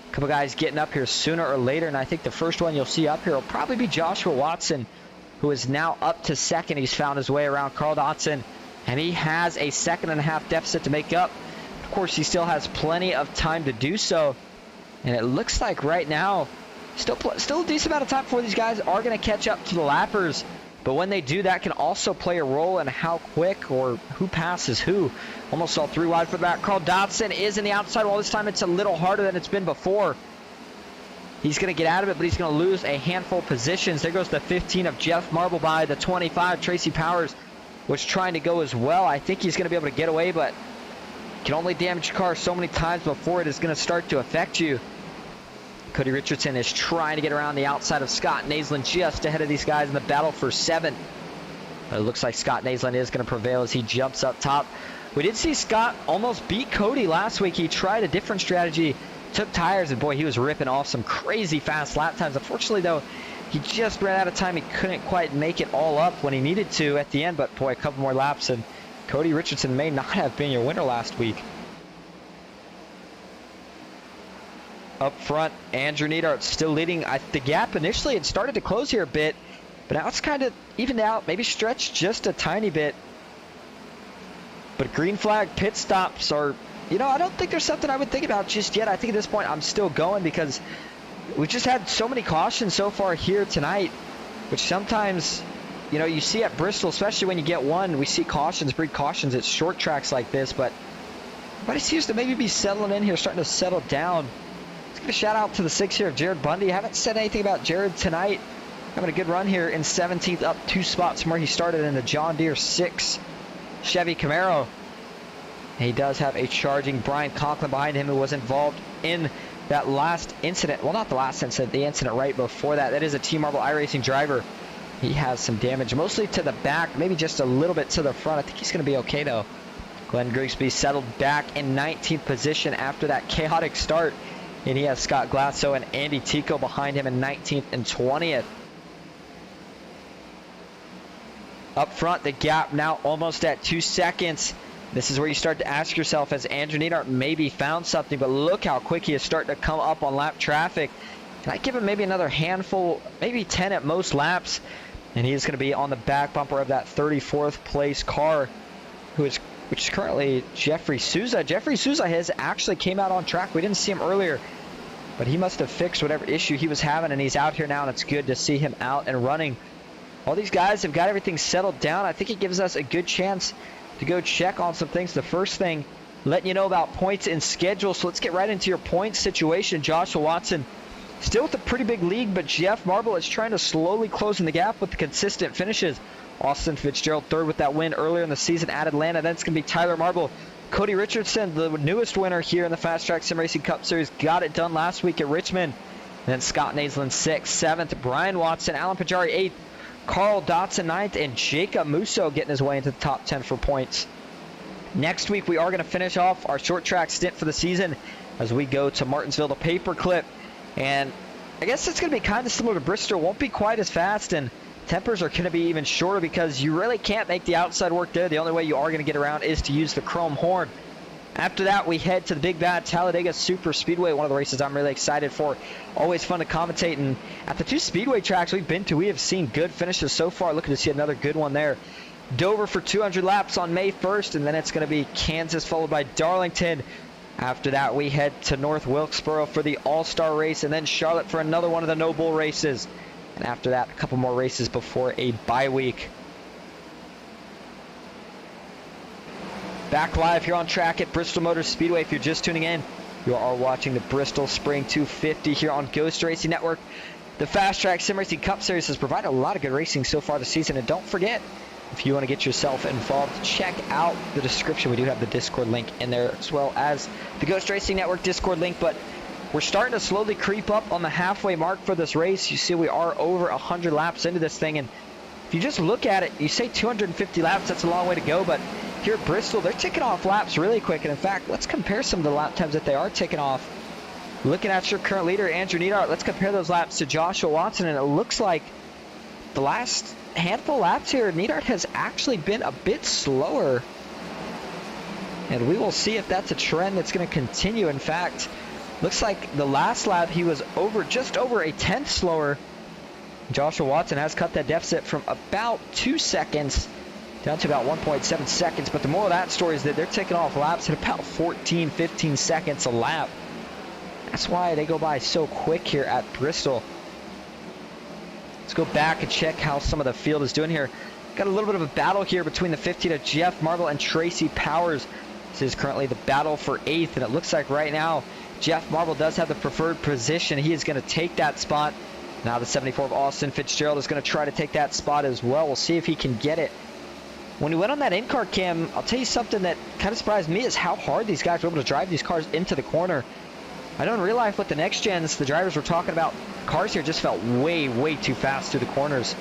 a couple guys getting up here sooner or later, and I think the first one you'll see up here will probably be Joshua Watson, who is now up to second. He's found his way around Carl Dotson, and he has a 2.5 deficit to make up. Of course, he still has plenty of time to do so, and it looks like right now, still a decent amount of time before these guys are going to catch up to the lappers. But when they do, that can also play a role in how quick or who passes who. Almost saw 3 wide for the back. Carl Dotson is in the outside wall. This time it's a little harder than it's been before. He's going to get out of it, but he's going to lose a handful of positions. There goes the 15 of Jeff Marble by. The 25, Tracy Powers, was trying to go as well. I think he's going to be able to get away, but can only damage your car so many times before it is going to start to affect you. Cody Richardson is trying to get around the outside of Scott Naslund, just ahead of these guys in the battle for 7. It looks like Scott Naslund is going to prevail as he jumps up top. We did see Scott almost beat Cody last week. He tried a different strategy, took tires, and boy, he was ripping off some crazy fast lap times. Unfortunately, though, he just ran out of time. He couldn't quite make it all up when he needed to at the end, but boy, a couple more laps, and Cody Richardson may not have been your winner last week. Up front, Andrew Neidhart still leading. The gap initially had started to close here a bit, but now it's kind of evened out, maybe stretched just a tiny bit. But green flag pit stops are, you know, I don't think there's something I would think about just yet. I think at this point I'm still going because we've just had so many cautions so far here tonight, which sometimes, you know, you see at Bristol, especially when you get one, we see cautions, breed cautions at short tracks like this, but he seems to maybe be settling in here, starting to settle down. Let's give a shout out to the 6 here of Jared Bundy. I haven't said anything about Jared tonight. Having a good run here in 17th, up 2 spots from where he started in the John Deere 6 Chevy Camaro. He does have a charging Brian Conklin behind him, who was involved in that last incident. Well, not the last incident, the incident right before that. That is a Team Marble iRacing driver. He has some damage, mostly to the back, maybe just a little bit to the front. I think he's going to be okay, though. Glenn Grigsby settled back in 19th position after that chaotic start. And he has Scott Glasso and Andy Tico behind him in 19th and 20th. Up front, the gap now almost at 2 seconds. This is where you start to ask yourself, has Andrew Neidhart maybe found something? But look how quick he is starting to come up on lap traffic. Can I give him maybe another handful, maybe 10 at most laps? And he's going to be on the back bumper of that 34th place car, which is currently Jeffrey Souza. Jeffrey Souza has actually came out on track. We didn't see him earlier, but he must have fixed whatever issue he was having, and he's out here now, and it's good to see him out and running. All these guys have got everything settled down. I think it gives us a good chance to go check on some things. The first thing, letting you know about points and schedule. So let's get right into your points situation. Joshua Watson still with a pretty big lead, but Jeff Marble is trying to slowly close in the gap with the consistent finishes. Austin Fitzgerald third with that win earlier in the season at Atlanta. Then it's going to be Tyler Marble. Cody Richardson, the newest winner here in the FastTrack Sim Racing Cup Series, got it done last week at Richmond. And then Scott Naslin 6th, 7th, Brian Watson, Alan Pajari 8th, Carl Dotson 9th, and Jacob Musso getting his way into the top 10 for points. Next week, we are going to finish off our short track stint for the season as we go to Martinsville to Paperclip. And I guess it's going to be kind of similar to Bristol. Won't be quite as fast, and tempers are going to be even shorter because you really can't make the outside work there. The only way you are going to get around is to use the chrome horn. After that, we head to the Big Bad Talladega Super Speedway, one of the races I'm really excited for. Always fun to commentate, and at the 2 Speedway tracks we've been to, we have seen good finishes so far. Looking to see another good one there. Dover for 200 laps on May 1st, and then it's going to be Kansas followed by Darlington. After that, we head to North Wilkesboro for the All-Star race, and then Charlotte for another one of the No Bull races. And after that, a couple more races before a bye week. Back live here on track at Bristol Motor Speedway. If you're just tuning in, you are watching the Bristol Spring 250 here on Ghost Racing Network. The FastTrack Sim Racing Cup Series has provided a lot of good racing so far this season. And don't forget, if you want to get yourself involved, check out the description. We do have the Discord link in there, as well as the Ghost Racing Network Discord link. But we're starting to slowly creep up on the halfway mark for this race. You see we are over 100 laps into this thing. And if you just look at it, you say 250 laps, that's a long way to go. But here at Bristol, they're ticking off laps really quick. And in fact, let's compare some of the lap times that they are ticking off. Looking at your current leader, Andrew Neidhart, let's compare those laps to Joshua Watson. And it looks like the last handful of laps here, Neidhart has actually been a bit slower. And we will see if that's a trend that's going to continue. In fact, looks like the last lap he was just over a 10th slower. Joshua Watson has cut that deficit from about 2 seconds down to about 1.7 seconds. But the moral of that story is that they're taking off laps at about 14, 15 seconds a lap. That's why they go by so quick here at Bristol. Let's go back and check how some of the field is doing here. Got a little bit of a battle here between the 15 of Jeff Marble and Tracy Powers. This is currently the battle for 8th, and it looks like right now Jeff Marble does have the preferred position. He is going to take that spot. Now the 74 of Austin Fitzgerald is going to try to take that spot as well. We'll see if he can get it. When we went on that in-car cam, I'll tell you something that kind of surprised me is how hard these guys were able to drive these cars into the corner. I know in real life with the next gens, the drivers were talking about cars here just felt way, way too fast through the corners.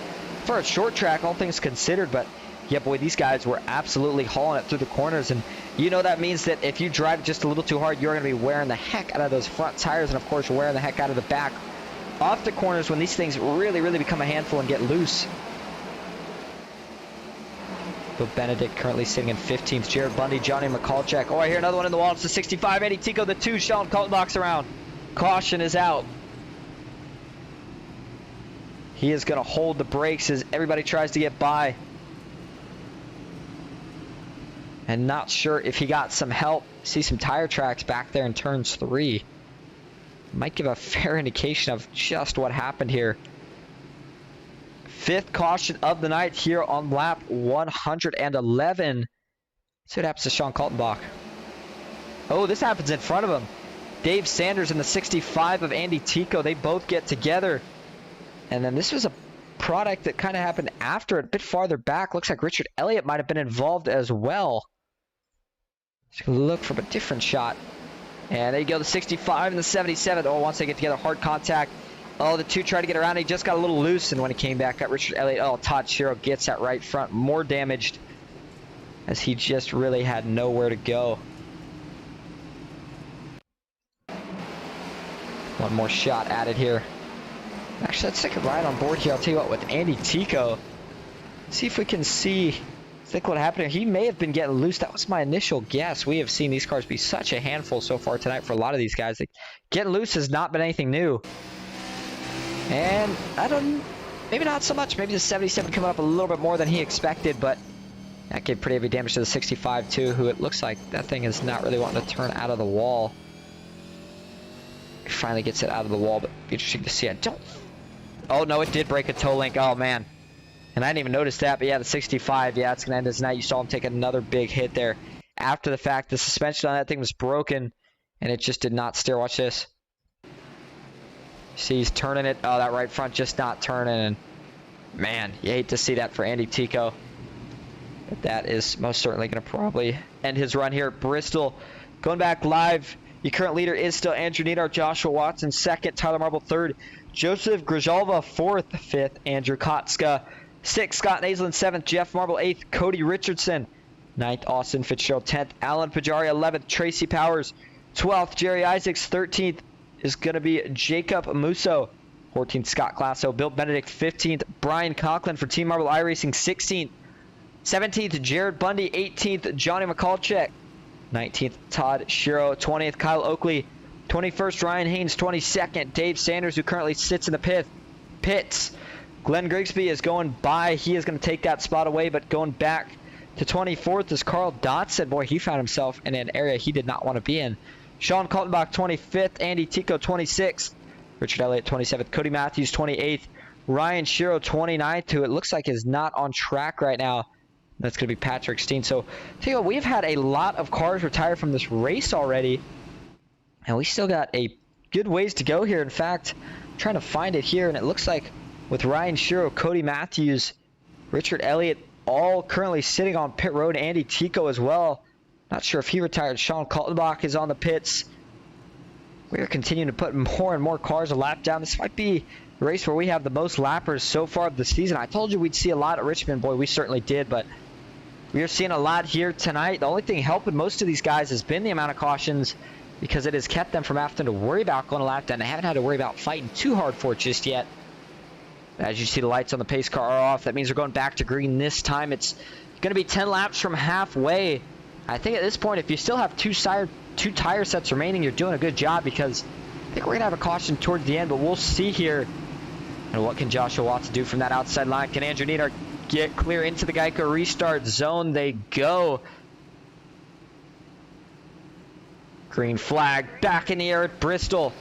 For a short track, all things considered, but yeah, boy, these guys were absolutely hauling it through the corners. And you know that means that if you drive just a little too hard, you're going to be wearing the heck out of those front tires. And, of course, wearing the heck out of the back off the corners when these things really, really become a handful and get loose. Bill Benedict currently sitting in 15th. Jared Bundy, Johnny McCallcheck. Oh, I hear another one in the wall. It's the 65, Eddie Tico, the 2, Sean Kaltenbach's around. Caution is out. He is going to hold the brakes as everybody tries to get by. And not sure if he got some help. See some tire tracks back there in turns 3. Might give a fair indication of just what happened here. 5th caution of the night here on lap 111. See what happens to Sean Kaltenbach. Oh, this happens in front of him. Dave Sanders and the 65 of Andy Tico, they both get together. And then this was a product that kind of happened after it, a bit farther back. Looks like Richard Elliott might have been involved as well. Let's look from a different shot. And there you go, the 65 and the 77. Oh, once they get together, hard contact. Oh, the two tried to get around. He just got a little loose, and when he came back, got Richard Elliott. Oh, Todd Shiro gets that right front, more damaged, as he just really had nowhere to go. One more shot added here. Actually, let's take a ride on board here. I'll tell you what, with Andy Tico. See if we can see. Think what happened here. He may have been getting loose. That was my initial guess. We have seen these cars be such a handful so far tonight for a lot of these guys. Like, getting loose has not been anything new. And maybe not so much. Maybe the 77 coming up a little bit more than he expected, but that gave pretty heavy damage to the 65 too, who it looks like that thing is not really wanting to turn out of the wall. He finally gets it out of the wall, but interesting to see. Oh no, it did break a toe link. Oh man. And I didn't even notice that, but yeah, the 65, yeah, it's going to end his night. You saw him take another big hit there. After the fact, the suspension on that thing was broken, and it just did not steer. Watch this. See, he's turning it. Oh, that right front just not turning. And man, you hate to see that for Andy Tico. But that is most certainly going to probably end his run here at Bristol. Going back live, your current leader is still Andrew Neidhart, Joshua Watson 2nd, Tyler Marble 3rd, Joseph Grijalva 4th, 5th, Andrew Kotska 6th, Scott Naisland 7th, Jeff Marble 8th, Cody Richardson 9th, Austin Fitzgerald 10th, Alan Pajari 11th, Tracy Powers 12th, Jerry Isaacs 13th is going to be Jacob Musso 14th, Scott Glasso, Bill Benedict 15th, Brian Conklin for Team Marble iRacing 16th, 17th, Jared Bundy 18th, Johnny McCallcheck 19th, Todd Shiro 20th, Kyle Oakley 21st, Ryan Haynes 22nd, Dave Sanders, who currently sits in the pits. Glenn Grigsby is going by. He is going to take that spot away, but going back to 24th is Carl Dotson. Boy, he found himself in an area he did not want to be in. Sean Kaltenbach 25th, Andy Tico 26th, Richard Elliott 27th, Cody Matthews 28th, Ryan Shiro 29th, who it looks like is not on track right now. That's going to be Patrick Steen. So, tell you what, we've had a lot of cars retire from this race already, and we still got a good ways to go here. In fact, I'm trying to find it here, and it looks like with Ryan Shiro, Cody Matthews, Richard Elliott, all currently sitting on pit road. Andy Tico as well. Not sure if he retired. Sean Kaltenbach is on the pits. We are continuing to put more and more cars a lap down. This might be the race where we have the most lappers so far of the season. I told you we'd see a lot at Richmond. Boy, we certainly did, but we are seeing a lot here tonight. The only thing helping most of these guys has been the amount of cautions, because it has kept them from having to worry about going a lap down. They haven't had to worry about fighting too hard for it just yet. As you see, the lights on the pace car are off. That means we're going back to green this time. It's going to be 10 laps from halfway. I think at this point, if you still have two tire sets remaining, you're doing a good job, because I think we're going to have a caution towards the end, but we'll see here. And what can Joshua Watson do from that outside line? Can Andrew Neidhart get clear into the Geico restart zone? They go. Green flag back in the air at Bristol.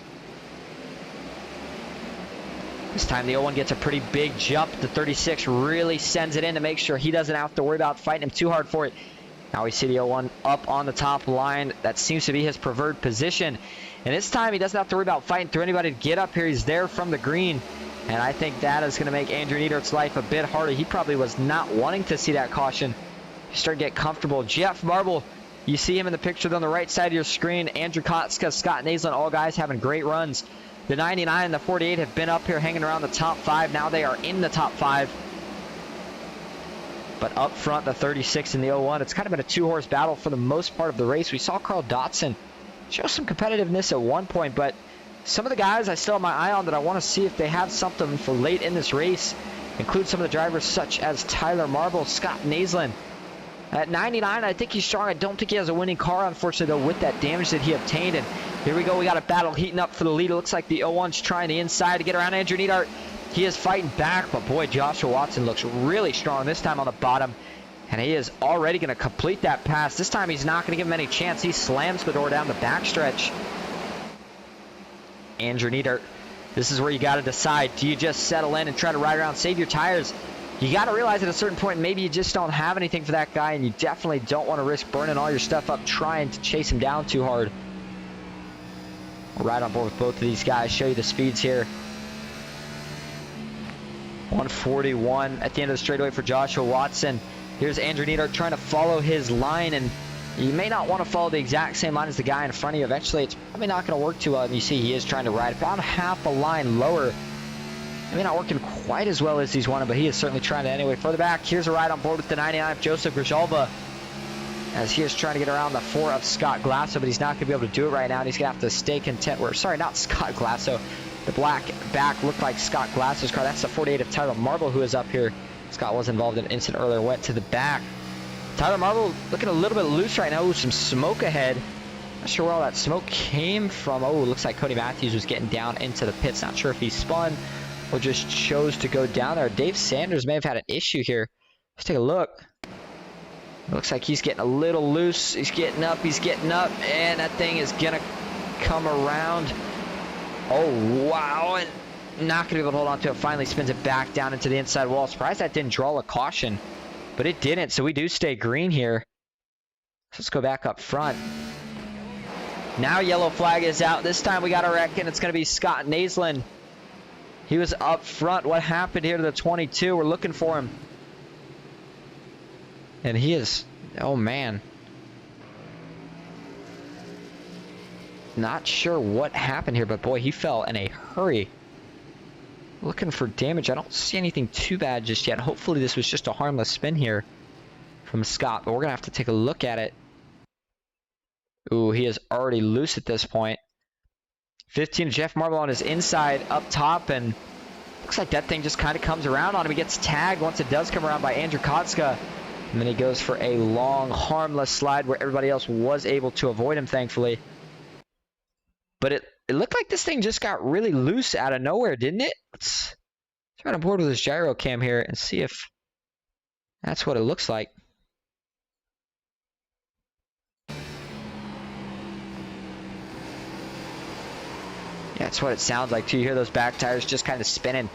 This time the 01 gets a pretty big jump. The 36 really sends it in to make sure he doesn't have to worry about fighting him too hard for it. Now we see the 01 up on the top line. That seems to be his preferred position. And this time he doesn't have to worry about fighting through anybody to get up here. He's there from the green. And I think that is going to make Andrew Neidhart's life a bit harder. He probably was not wanting to see that caution. You start to get comfortable. Jeff Marble, you see him in the picture on the right side of your screen. Andrew Kotska, Scott Naisland, all guys having great runs. The 99 and the 48 have been up here hanging around the top 5. Now they are in the top 5. But up front, the 36 and the 01, it's kind of been a two-horse battle for the most part of the race. We saw Carl Dotson show some competitiveness at one point, but some of the guys I still have my eye on that I want to see if they have something for late in this race include some of the drivers such as Tyler Marble, Scott Naisland, At 99, I think he's strong. I don't think he has a winning car, unfortunately, though, with that damage that he obtained. And here we go. We got a battle heating up for the lead. It looks like the 01's trying the inside to get around Andrew Neidhart. He is fighting back, but boy, Joshua Watson looks really strong this time on the bottom. And he is already going to complete that pass. This time he's not going to give him any chance. He slams the door down the backstretch. Andrew Neidhart, this is where you got to decide. Do you just settle in and try to ride around, save your tires? You got to realize at a certain point, maybe you just don't have anything for that guy, and you definitely don't want to risk burning all your stuff up trying to chase him down too hard. We're right on board with both of these guys. Show you the speeds here. 141 at the end of the straightaway for Joshua Watson. Here's Andrew Neidhart trying to follow his line, and you may not want to follow the exact same line as the guy in front of you. Eventually, it's probably not going to work too well. And you see he is trying to ride about half a line lower. Maybe not working quite as well as he's wanted, but he is certainly trying to anyway. Further back, here's a ride on board with the 99 of Joseph Grijalva, as he is trying to get around the 4 of Scott Glasso, but he's not going to be able to do it right now, and he's going to have to stay content. Sorry, not Scott Glasso. The black back looked like Scott Glasso's car. That's the 48 of Tyler Marble, who is up here. Scott was involved in an incident earlier, went to the back. Tyler Marble looking a little bit loose right now. Ooh, some smoke ahead. Not sure where all that smoke came from. Oh, it looks like Cody Matthews was getting down into the pits. Not sure if he spun or just chose to go down there. Dave Sanders may have had an issue here. Let's take a look. It looks like he's getting a little loose. He's getting up, and that thing is going to come around. Oh, wow. And not going to be able to hold on to it. Finally spins it back down into the inside wall. Surprised that didn't draw a caution, but it didn't. So we do stay green here. So let's go back up front. Now yellow flag is out. This time we got to reckon it's going to be Scott Naslin. He was up front. What happened here to the 22? We're looking for him. And he is, oh man. Not sure what happened here, but boy, he fell in a hurry. Looking for damage. I don't see anything too bad just yet. Hopefully this was just a harmless spin here from Scott, but we're going to have to take a look at it. Ooh, he is already loose at this point. 15, Jeff Marble on his inside up top, and looks like that thing just kind of comes around on him. He gets tagged once it does come around by Andrew Kotska, and then he goes for a long, harmless slide where everybody else was able to avoid him, thankfully. But it looked like this thing just got really loose out of nowhere, didn't it? Let's try on board with this gyro cam here and see if that's what it looks like. Yeah, that's what it sounds like too. You hear those back tires just kind of spinning.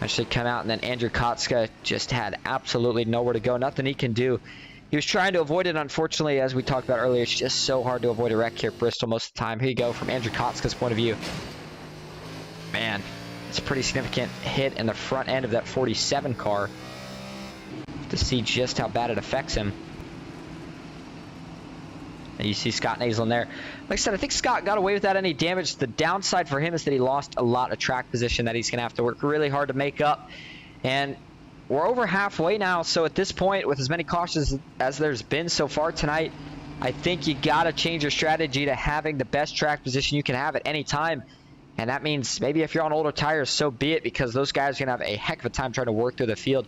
Actually come out, and then Andrew Kotska just had absolutely nowhere to go. Nothing he can do. He was trying to avoid it, unfortunately, as we talked about earlier. It's just so hard to avoid a wreck here at Bristol most of the time. Here you go from Andrew Kotska's point of view. Man, it's a pretty significant hit in the front end of that 47 car to see just how bad it affects him. And you see Scott Naslin there. Like I said, I think Scott got away without any damage. The downside for him is that he lost a lot of track position that he's going to have to work really hard to make up. And we're over halfway now, so at this point, with as many cautions as there's been so far tonight, I think you got to change your strategy to having the best track position you can have at any time. And that means maybe if you're on older tires, so be it, because those guys are going to have a heck of a time trying to work through the field.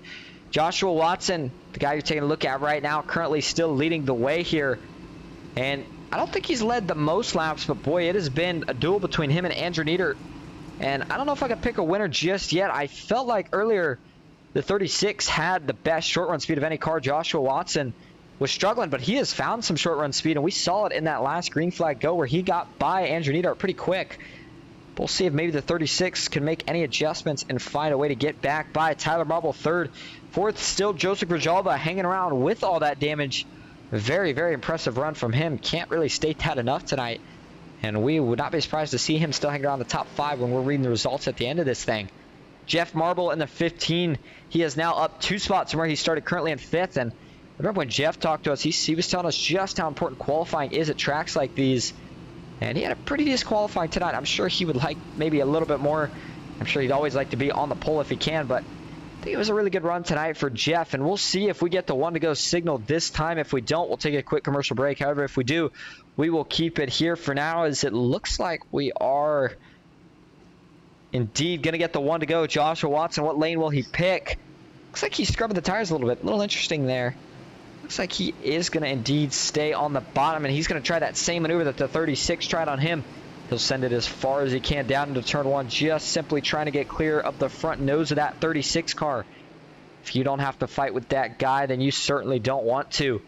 Joshua Watson, the guy you're taking a look at right now, currently still leading the way here. And I don't think he's led the most laps, but boy, it has been a duel between him and Andrew Neidhart. And I don't know if I could pick a winner just yet. I felt like earlier the 36 had the best short run speed of any car. Joshua Watson was struggling, but he has found some short run speed, and we saw it in that last green flag go where he got by Andrew Neidhart pretty quick. We'll see if maybe the 36 can make any adjustments and find a way to get back by. Tyler Marble third. Fourth, still Joseph Grijalva hanging around with all that damage. Very, very impressive run from him. Can't really state that enough tonight. And we would not be surprised to see him still hanging around the top 5 when we're reading the results at the end of this thing. Jeff Marble in the 15. He is now up 2 spots from where he started, currently in 5th. And remember when Jeff talked to us, he was telling us just how important qualifying is at tracks like these. And he had a pretty decent qualifying tonight. I'm sure he would like maybe a little bit more. I'm sure he'd always like to be on the pole if he can, but I think it was a really good run tonight for Jeff, and we'll see if we get the 1 to go signal this time. If we don't, we'll take a quick commercial break. However, if we do, we will keep it here for now, as it looks like we are indeed going to get the 1 to go. Joshua Watson, what lane will he pick? Looks like he's scrubbing the tires a little bit. A little interesting there. Looks like he is going to indeed stay on the bottom, and he's going to try that same maneuver that the 36 tried on him. He'll send it as far as he can down into turn 1, just simply trying to get clear of the front nose of that 36 car. If you don't have to fight with that guy, then you certainly don't want to.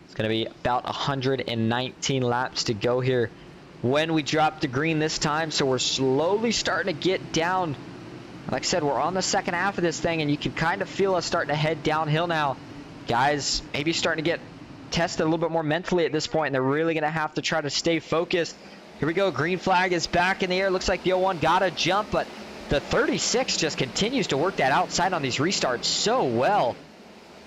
It's going to be about 119 laps to go here when we drop the green this time, so we're slowly starting to get down. Like I said, we're on the second half of this thing, and you can kind of feel us starting to head downhill now. Guys maybe starting to get tested a little bit more mentally at this point, and they're really going to have to try to stay focused. Here we go. Green flag is back in the air. Looks like the 01 got a jump, but the 36 just continues to work that outside on these restarts so well.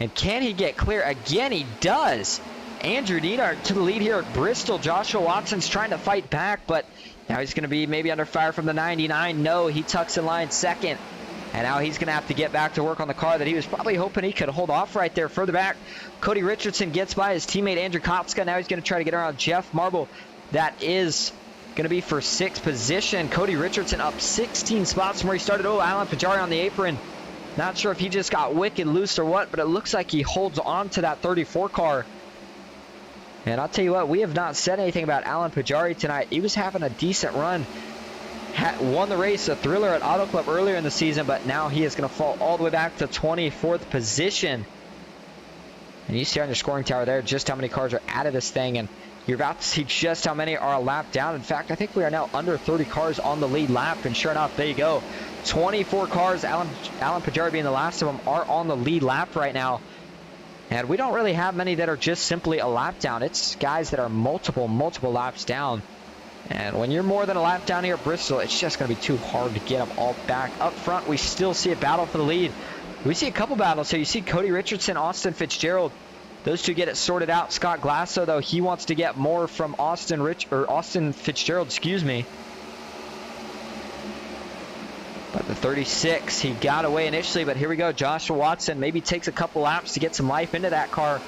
And can he get clear? Again, he does. Andrew Dienart to the lead here at Bristol. Joshua Watson's trying to fight back, but now he's going to be maybe under fire from the 99. No, he tucks in line second. And now he's going to have to get back to work on the car that he was probably hoping he could hold off right there. Further back, Cody Richardson gets by his teammate Andrew Kopska. Now he's going to try to get around Jeff Marble. That is going to be for 6th position. Cody Richardson up 16 spots from where he started. Oh, Alan Pajari on the apron. Not sure if he just got wicked loose or what, but it looks like he holds on to that 34 car. And I'll tell you what, we have not said anything about Alan Pajari tonight. He was having a decent run. Won the race, a thriller at Auto Club earlier in the season, but now he is going to fall all the way back to 24th position. And you see on your scoring tower there just how many cars are out of this thing, and you're about to see just how many are a lap down. In fact, I think we are now under 30 cars on the lead lap, and sure enough, there you go. 24 cars, Alan Pajari being the last of them, are on the lead lap right now. And we don't really have many that are just simply a lap down. It's guys that are multiple laps down. And when you're more than a lap down here at Bristol, it's just going to be too hard to get them all back. Up front, we still see a battle for the lead. We see a couple battles here. You see Cody Richardson, Austin Fitzgerald. Those two get it sorted out. Scott Glasso, though, he wants to get more from Austin Fitzgerald, excuse me. But the 36, he got away initially, but here we go. Joshua Watson maybe takes a couple laps to get some life into that car.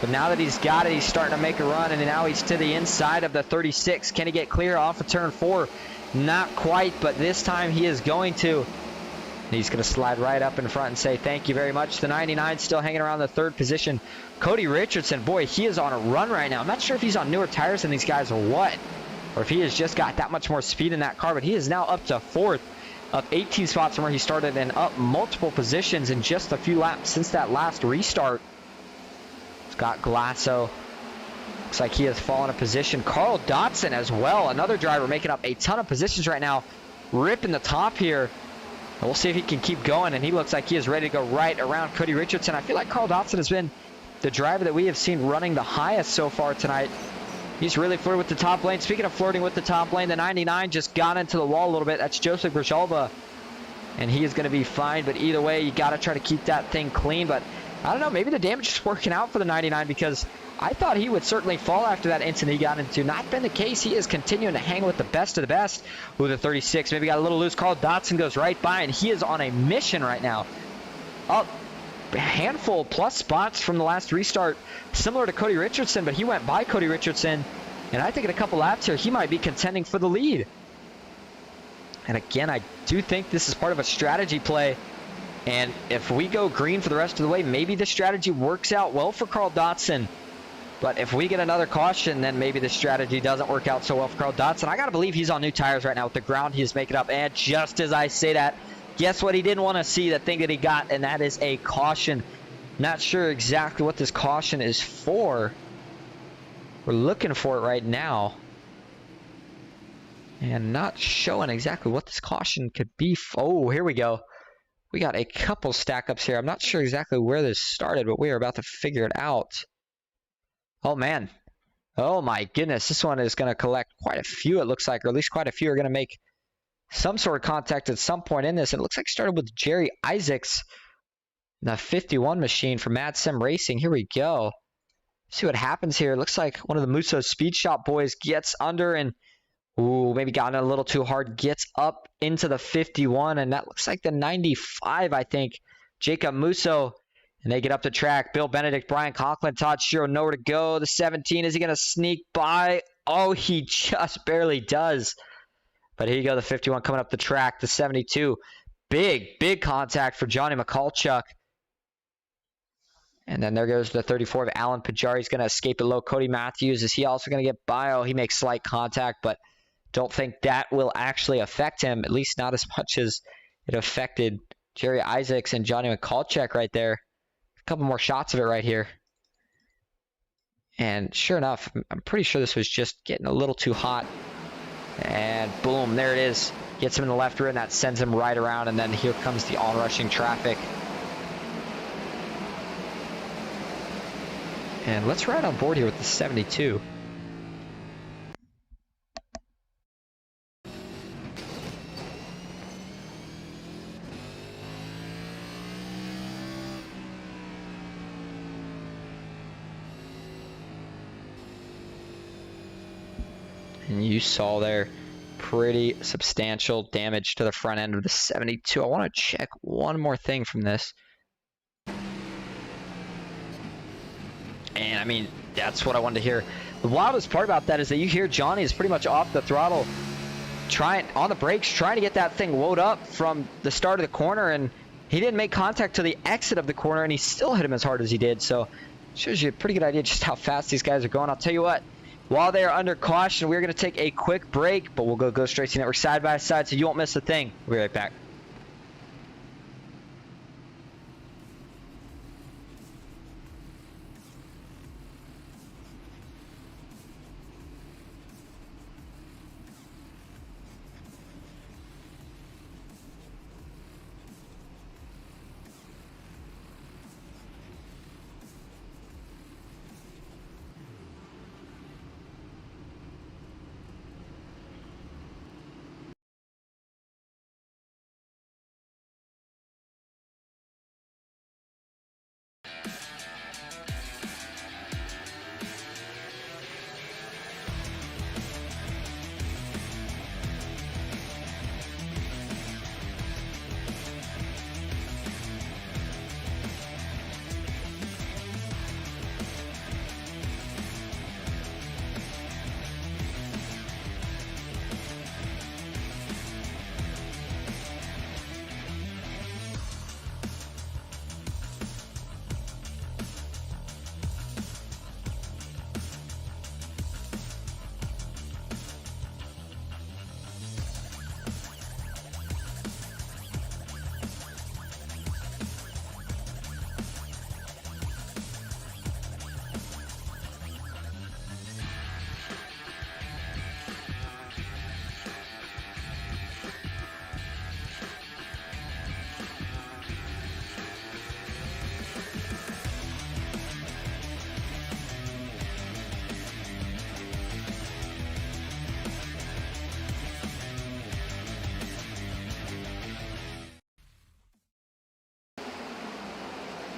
But now that he's got it, he's starting to make a run, and now he's to the inside of the 36. Can he get clear off of turn 4? Not quite, but this time he is going to. He's going to slide right up in front and say thank you very much. The 99 still hanging around the 3rd position. Cody Richardson, boy, he is on a run right now. I'm not sure if he's on newer tires than these guys or what, or if he has just got that much more speed in that car, but he is now up to 4th, up 18 spots from where he started, and up multiple positions in just a few laps since that last restart. Scott Glasso, looks like he has fallen a position. Carl Dotson as well, another driver making up a ton of positions right now, ripping the top here. And we'll see if he can keep going, and he looks like he is ready to go right around Cody Richardson. I feel like Carl Dotson has been the driver that we have seen running the highest so far tonight. He's really flirting with the top lane. Speaking of flirting with the top lane, the 99 just got into the wall a little bit. That's Joseph Grijalva, and he is going to be fine, but either way, you got to try to keep that thing clean. But I don't know, maybe the damage is working out for the 99, because I thought he would certainly fall after that incident he got into. Not been the case. He is continuing to hang with the best of the best with the 36. Maybe got a little loose. Carl Dotson goes right by, and he is on a mission right now. Up a handful plus spots from the last restart, similar to Cody Richardson, but he went by Cody Richardson, and I think in a couple laps here, he might be contending for the lead. And again, I do think this is part of a strategy play. And if we go green for the rest of the way, maybe the strategy works out well for Carl Dotson. But if we get another caution, then maybe the strategy doesn't work out so well for Carl Dotson. I got to believe he's on new tires right now with the ground he's making up. And just as I say that, guess what he didn't want to see, the thing that he got, and that is a caution. Not sure exactly what this caution is for. We're looking for it right now. And not showing exactly what this caution could be. Oh, here we go. We got a couple stack-ups here. I'm not sure exactly where this started, but we are about to figure it out. Oh, man. Oh, my goodness. This one is going to collect quite a few, it looks like, or at least quite a few are going to make some sort of contact at some point in this. And it looks like it started with Jerry Isaacs, the 51 machine for Mad Sim Racing. Here we go. See what happens here. It looks like one of the Musso Speed Shop boys gets under and maybe got in a little too hard, gets up into the 51, and that looks like the 95, I think. Jacob Musso, and they get up the track. Bill Benedict, Brian Conklin, Todd Shiro, nowhere to go. The 17, is he going to sneak by? Oh, he just barely does. But here you go, the 51 coming up the track. The 72, big contact for Johnny McCulchuk. And then there goes the 34 of Alan Pajari. He's going to escape it low. Cody Matthews, is he also going to get by? Oh, he makes slight contact, but don't think that will actually affect him, at least not as much as it affected Jerry Isaacs and Johnny McCallcheck right there. A couple more shots of it right here. And sure enough, I'm pretty sure this was just getting a little too hot. And boom, there it is. Gets him in the left rear, and that sends him right around. And then here comes the onrushing traffic. And let's ride on board here with the 72. And you saw there pretty substantial damage to the front end of the 72. I want to check one more thing from this. And I mean, that's what I wanted to hear. The wildest part about that is that you hear Johnny is pretty much off the throttle, on the brakes, trying to get that thing wound up from the start of the corner, and he didn't make contact to the exit of the corner, and he still hit him as hard as he did. So shows you a pretty good idea just how fast these guys are going. I'll tell you what, while they are under caution, we're going to take a quick break, but we'll go Ghost Racing Network side by side so you won't miss a thing. We'll be right back.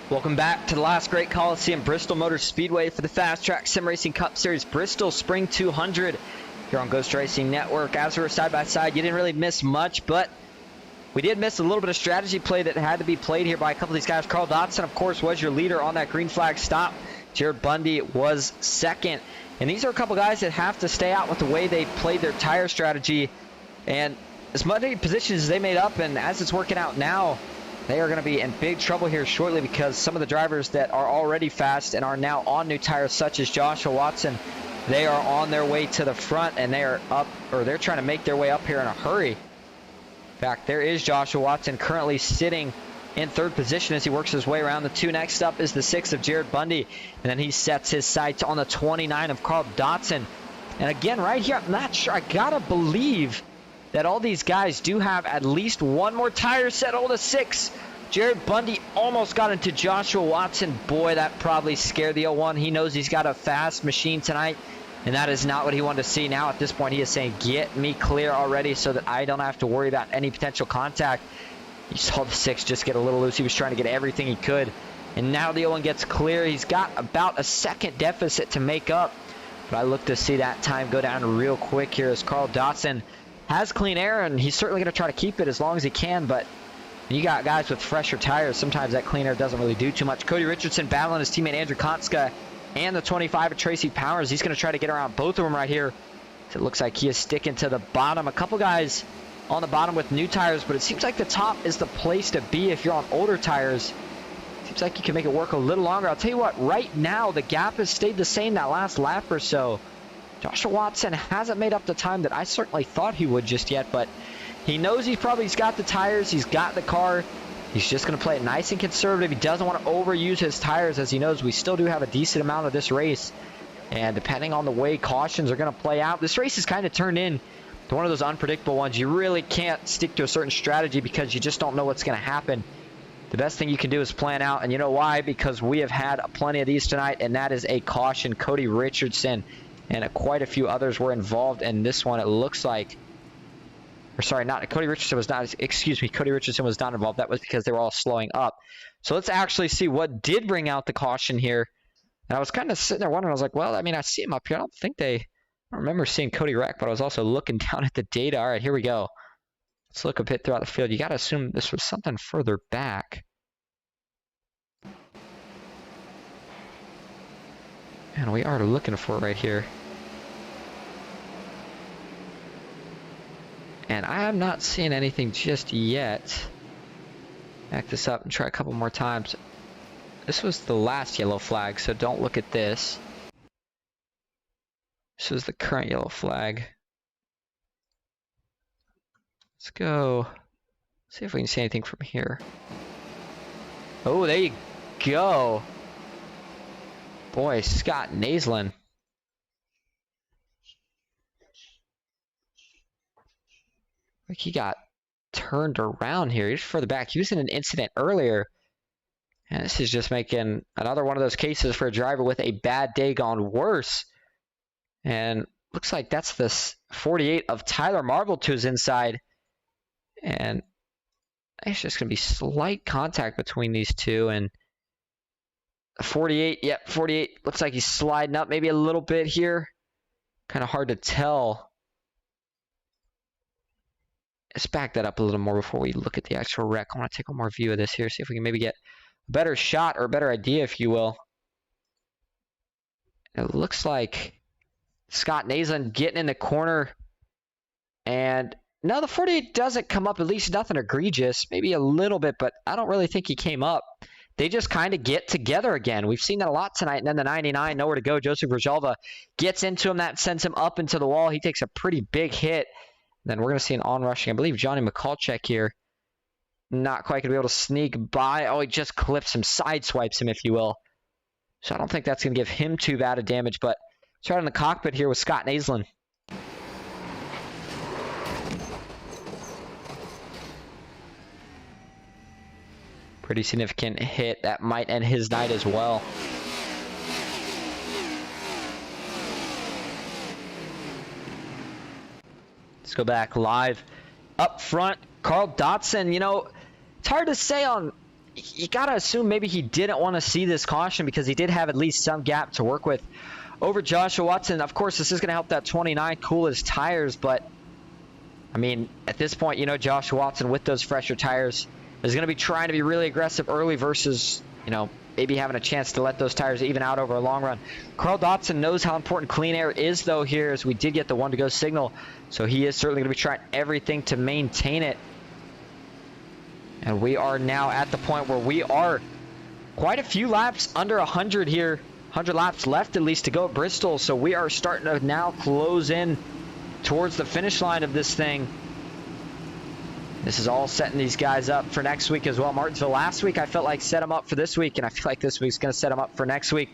Welcome back to the Last Great Coliseum, Bristol Motor Speedway for the FastTrack Sim Racing Cup Series Bristol Spring 200 here on Ghost Racing Network. As we were side by side, you didn't really miss much, but we did miss a little bit of strategy play that had to be played here by a couple of these guys. Carl Dotson, of course, was your leader on that green flag stop. Jared Bundy was second. And these are a couple guys that have to stay out with the way they played their tire strategy. And as many positions as they made up, and as it's working out now, they are going to be in big trouble here shortly because some of the drivers that are already fast and are now on new tires, such as Joshua Watson, they are on their way to the front and they are up, or they're trying to make their way up here in a hurry. In fact, there is Joshua Watson currently sitting in third position as he works his way around. The two next up is the 6 of Jared Bundy, and then he sets his sights on the 29 of Carl Dotson. And again, right here, I'm not sure. I gotta believe that all these guys do have at least one more tire set. Oh, the 6. Jared Bundy almost got into Joshua Watson. Boy, that probably scared the 01. He knows he's got a fast machine tonight, and that is not what he wanted to see. Now at this point, he is saying, get me clear already so that I don't have to worry about any potential contact. You saw the 6 just get a little loose. He was trying to get everything he could. And now the 01 gets clear. He's got about a second deficit to make up. But I look to see that time go down real quick here as Carl Dotson has clean air, and he's certainly going to try to keep it as long as he can. But you got guys with fresher tires. Sometimes that clean air doesn't really do too much. Cody Richardson battling his teammate Andrew Konska and the 25 of Tracy Powers. He's going to try to get around both of them right here. So it looks like he is sticking to the bottom. A couple guys on the bottom with new tires, but it seems like the top is the place to be if you're on older tires. seems like he can make it work a little longer. I'll tell you what, right now, the gap has stayed the same that last lap or so. Joshua Watson hasn't made up the time that I certainly thought he would just yet, but he knows he's got the tires, he's got the car. He's just going to play it nice and conservative. He doesn't want to overuse his tires, as he knows we still do have a decent amount of this race. And depending on the way cautions are going to play out, this race has kind of turned in to one of those unpredictable ones. You really can't stick to a certain strategy because you just don't know what's going to happen. The best thing you can do is plan out, and you know why? Because we have had plenty of these tonight, and that is a caution. Cody Richardson and quite a few others were involved in this one, it looks like. Or sorry, Cody Richardson was not, excuse me, Cody Richardson was not involved. That was because they were all slowing up. So let's actually see what did bring out the caution here. And I was kind of sitting there wondering, I was like, well, I mean, I see him up here. I don't remember seeing Cody wreck, but I was also looking down at the data. All right, here we go. Let's look a bit throughout the field. You got to assume this was something further back. And we are looking for it right here. And I am not seeing anything just yet. Back this up and try a couple more times. This was the last yellow flag, so don't look at this. This is the current yellow flag. Let's go. See if we can see anything from here. Oh, there you go. Boy, Scott Naslin. Like he got turned around here. He's further back. He was in an incident earlier. And this is just making another one of those cases for a driver with a bad day gone worse. And looks like that's the 48 of Tyler Marvel to his inside. And it's just going to be slight contact between these two. And 48, yep, 48. Looks like he's sliding up maybe a little bit here. Kind of hard to tell. Let's back that up a little more before we look at the actual wreck. I want to take one more view of this here, see if we can maybe get a better shot or a better idea, if you will. It looks like Scott Naslin getting in the corner. And no, the 48 doesn't come up, at least nothing egregious. Maybe a little bit, but I don't really think he came up. They just kind of get together again. We've seen that a lot tonight. And then the 99, nowhere to go. Joseph Rojalva gets into him. That sends him up into the wall. He takes a pretty big hit. Then we're going to see an onrushing. I believe Johnny McCallcheck here. Not quite going to be able to sneak by. Oh, he just clips him, sideswipes him, if you will. So I don't think that's going to give him too bad a damage. But let's try in the cockpit here with Scott Naslin. Pretty significant hit. That might end his night as well. Let's go back live. Up front, Carl Dotson, you know, it's hard to say on... You got to assume maybe he didn't want to see this caution because he did have at least some gap to work with over Joshua Watson. Of course, this is going to help that 29 cool his tires, but, I mean, at this point, you know, Joshua Watson with those fresher tires is going to be trying to be really aggressive early versus, you know, maybe having a chance to let those tires even out over a long run. Carl Dotson knows how important clean air is, though, here, as we did get the 1-to-go signal. So he is certainly going to be trying everything to maintain it. And we are now at the point where we are quite a few laps under 100 here. 100 laps left, at least, to go at Bristol. So we are starting to now close in towards the finish line of this thing. This is all setting these guys up for next week as well. Martinsville last week, I felt like set them up for this week, and I feel like this week's going to set them up for next week.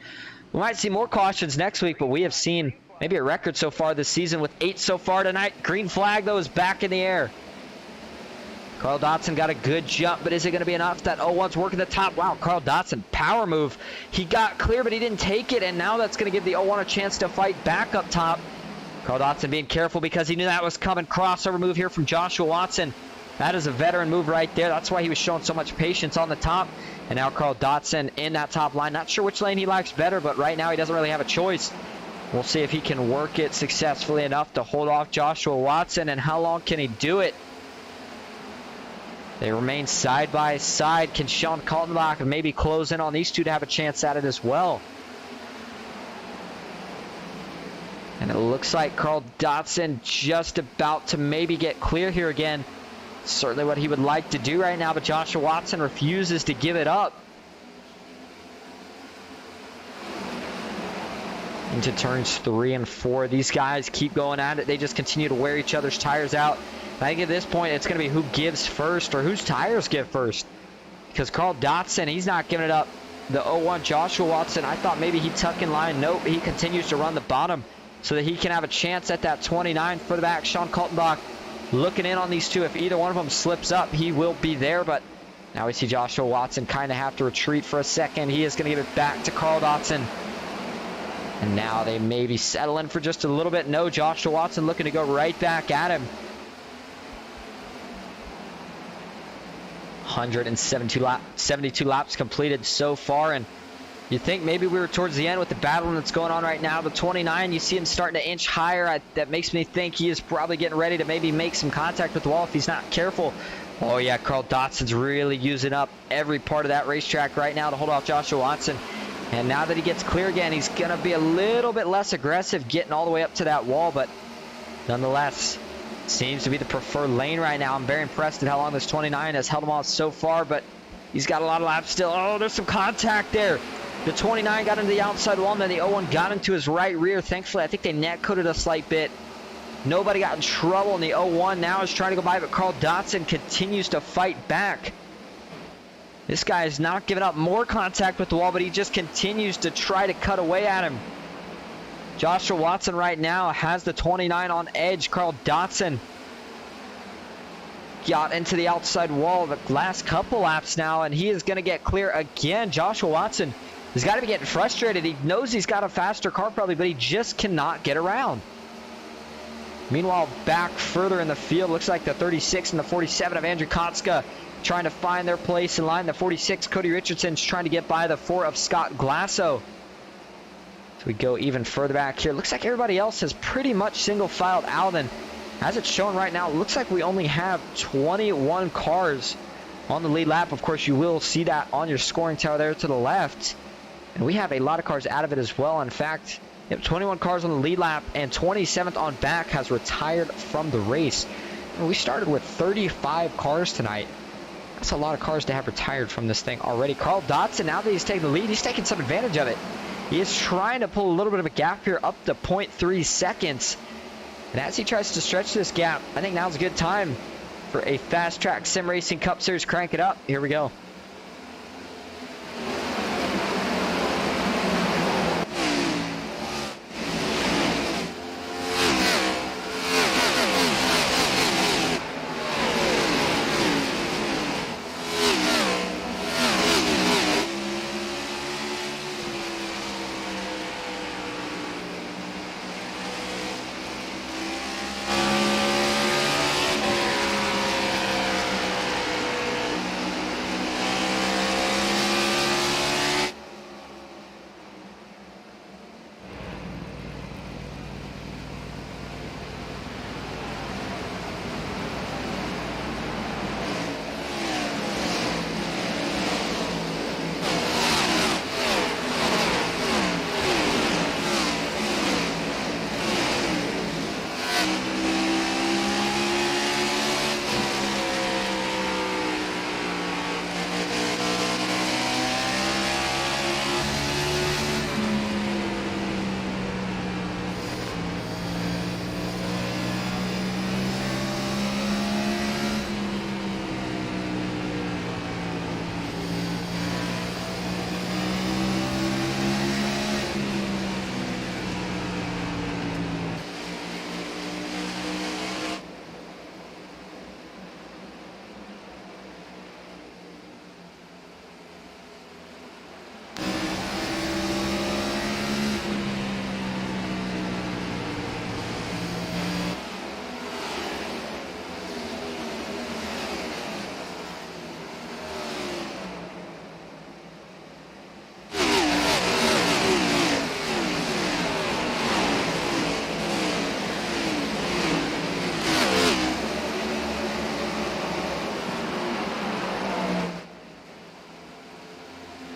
We might see more cautions next week, but we have seen maybe a record so far this season with 8 so far tonight. Green flag, though, is back in the air. Carl Dotson got a good jump, but is it going to be enough? That 01's working the top. Wow, Carl Dotson, power move. He got clear, but he didn't take it, and now that's going to give the 01 a chance to fight back up top. Carl Dotson being careful because he knew that was coming. Crossover move here from Joshua Watson. That is a veteran move right there. That's why he was showing so much patience on the top. And now Carl Dotson in that top line. Not sure which lane he likes better, but right now he doesn't really have a choice. We'll see if he can work it successfully enough to hold off Joshua Watson, and how long can he do it? They remain side by side. Can Sean Kaltenbach maybe close in on these two to have a chance at it as well? And it looks like Carl Dotson just about to maybe get clear here again. Certainly what he would like to do right now, but Joshua Watson refuses to give it up. into turns 3 and 4. These guys keep going at it. They just continue to wear each other's tires out. I think at this point it's going to be who gives first or whose tires give first. Because Carl Dotson, he's not giving it up. The 01 Joshua Watson, I thought maybe he'd tuck in line. Nope, he continues to run the bottom so that he can have a chance at that 29 for the back. Sean Kaltenbach looking in on these two. If either one of them slips up, he will be there. But now we see Joshua Watson kind of have to retreat for a second. He is going to give it back to Carl Dotson. And now they maybe settle in for just a little bit. No, Joshua Watson looking to go right back at him. 172 laps completed so far, and you think maybe we were towards the end with the battle that's going on right now. The 29, you see him starting to inch higher. That makes me think he is probably getting ready to maybe make some contact with the wall if he's not careful. Oh yeah, Carl Dotson's really using up every part of that racetrack right now to hold off Joshua Watson. And now that he gets clear again, he's going to be a little bit less aggressive getting all the way up to that wall, but nonetheless, seems to be the preferred lane right now. I'm very impressed at how long this 29 has held him off so far, but he's got a lot of laps still. Oh, there's some contact there. The 29 got into the outside wall, and then the 01 got into his right rear. Thankfully, I think they net coated a slight bit. Nobody got in trouble, and the 01 now is trying to go by, but Carl Dotson continues to fight back. This guy is not giving up more contact with the wall, but he just continues to try to cut away at him. Joshua Watson right now has the 29 on edge. Carl Dotson got into the outside wall the last couple laps now, and he is going to get clear again. Joshua Watson has got to be getting frustrated. He knows he's got a faster car probably, but he just cannot get around. Meanwhile, back further in the field, looks like the 36 and the 47 of Andrew Kotska trying to find their place in line. The 46, Cody Richardson's trying to get by the 4 of Scott Glasso. So we go even further back here. Looks like everybody else has pretty much single filed out, and as it's shown right now, it looks like we only have 21 cars on the lead lap. Of course, you will see that on your scoring tower there to the left. And we have a lot of cars out of it as well. In fact, 21 cars on the lead lap, and 27th on back has retired from the race. And we started with 35 cars tonight. That's a lot of cars to have retired from this thing already. Carl Dotson, now that he's taking the lead, he's taking some advantage of it. He is trying to pull a little bit of a gap here up to 0.3 seconds. And as he tries to stretch this gap, I think now's a good time for a Fast Track Sim Racing Cup Series. Crank it up. Here we go.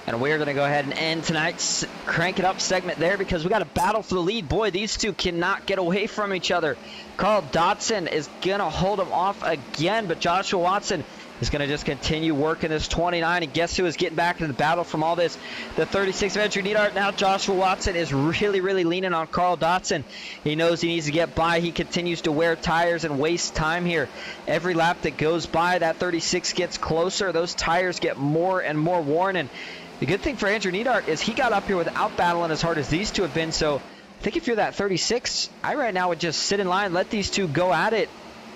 And we're going to go ahead and end tonight's Crank It Up segment there because we got a battle for the lead. Boy, these two cannot get away from each other. Carl Dotson is going to hold him off again, but Joshua Watson is going to just continue working this 29. And guess who is getting back into the battle from all this? The 36 of Andrew Neidhart. Now Joshua Watson is really, really leaning on Carl Dotson. He knows he needs to get by. He continues to wear tires and waste time here. Every lap that goes by, that 36 gets closer. Those tires get more and more worn. And the good thing for Andrew Neidhart is he got up here without battling as hard as these two have been. So I think if you're that 36, I right now would just sit in line, let these two go at it.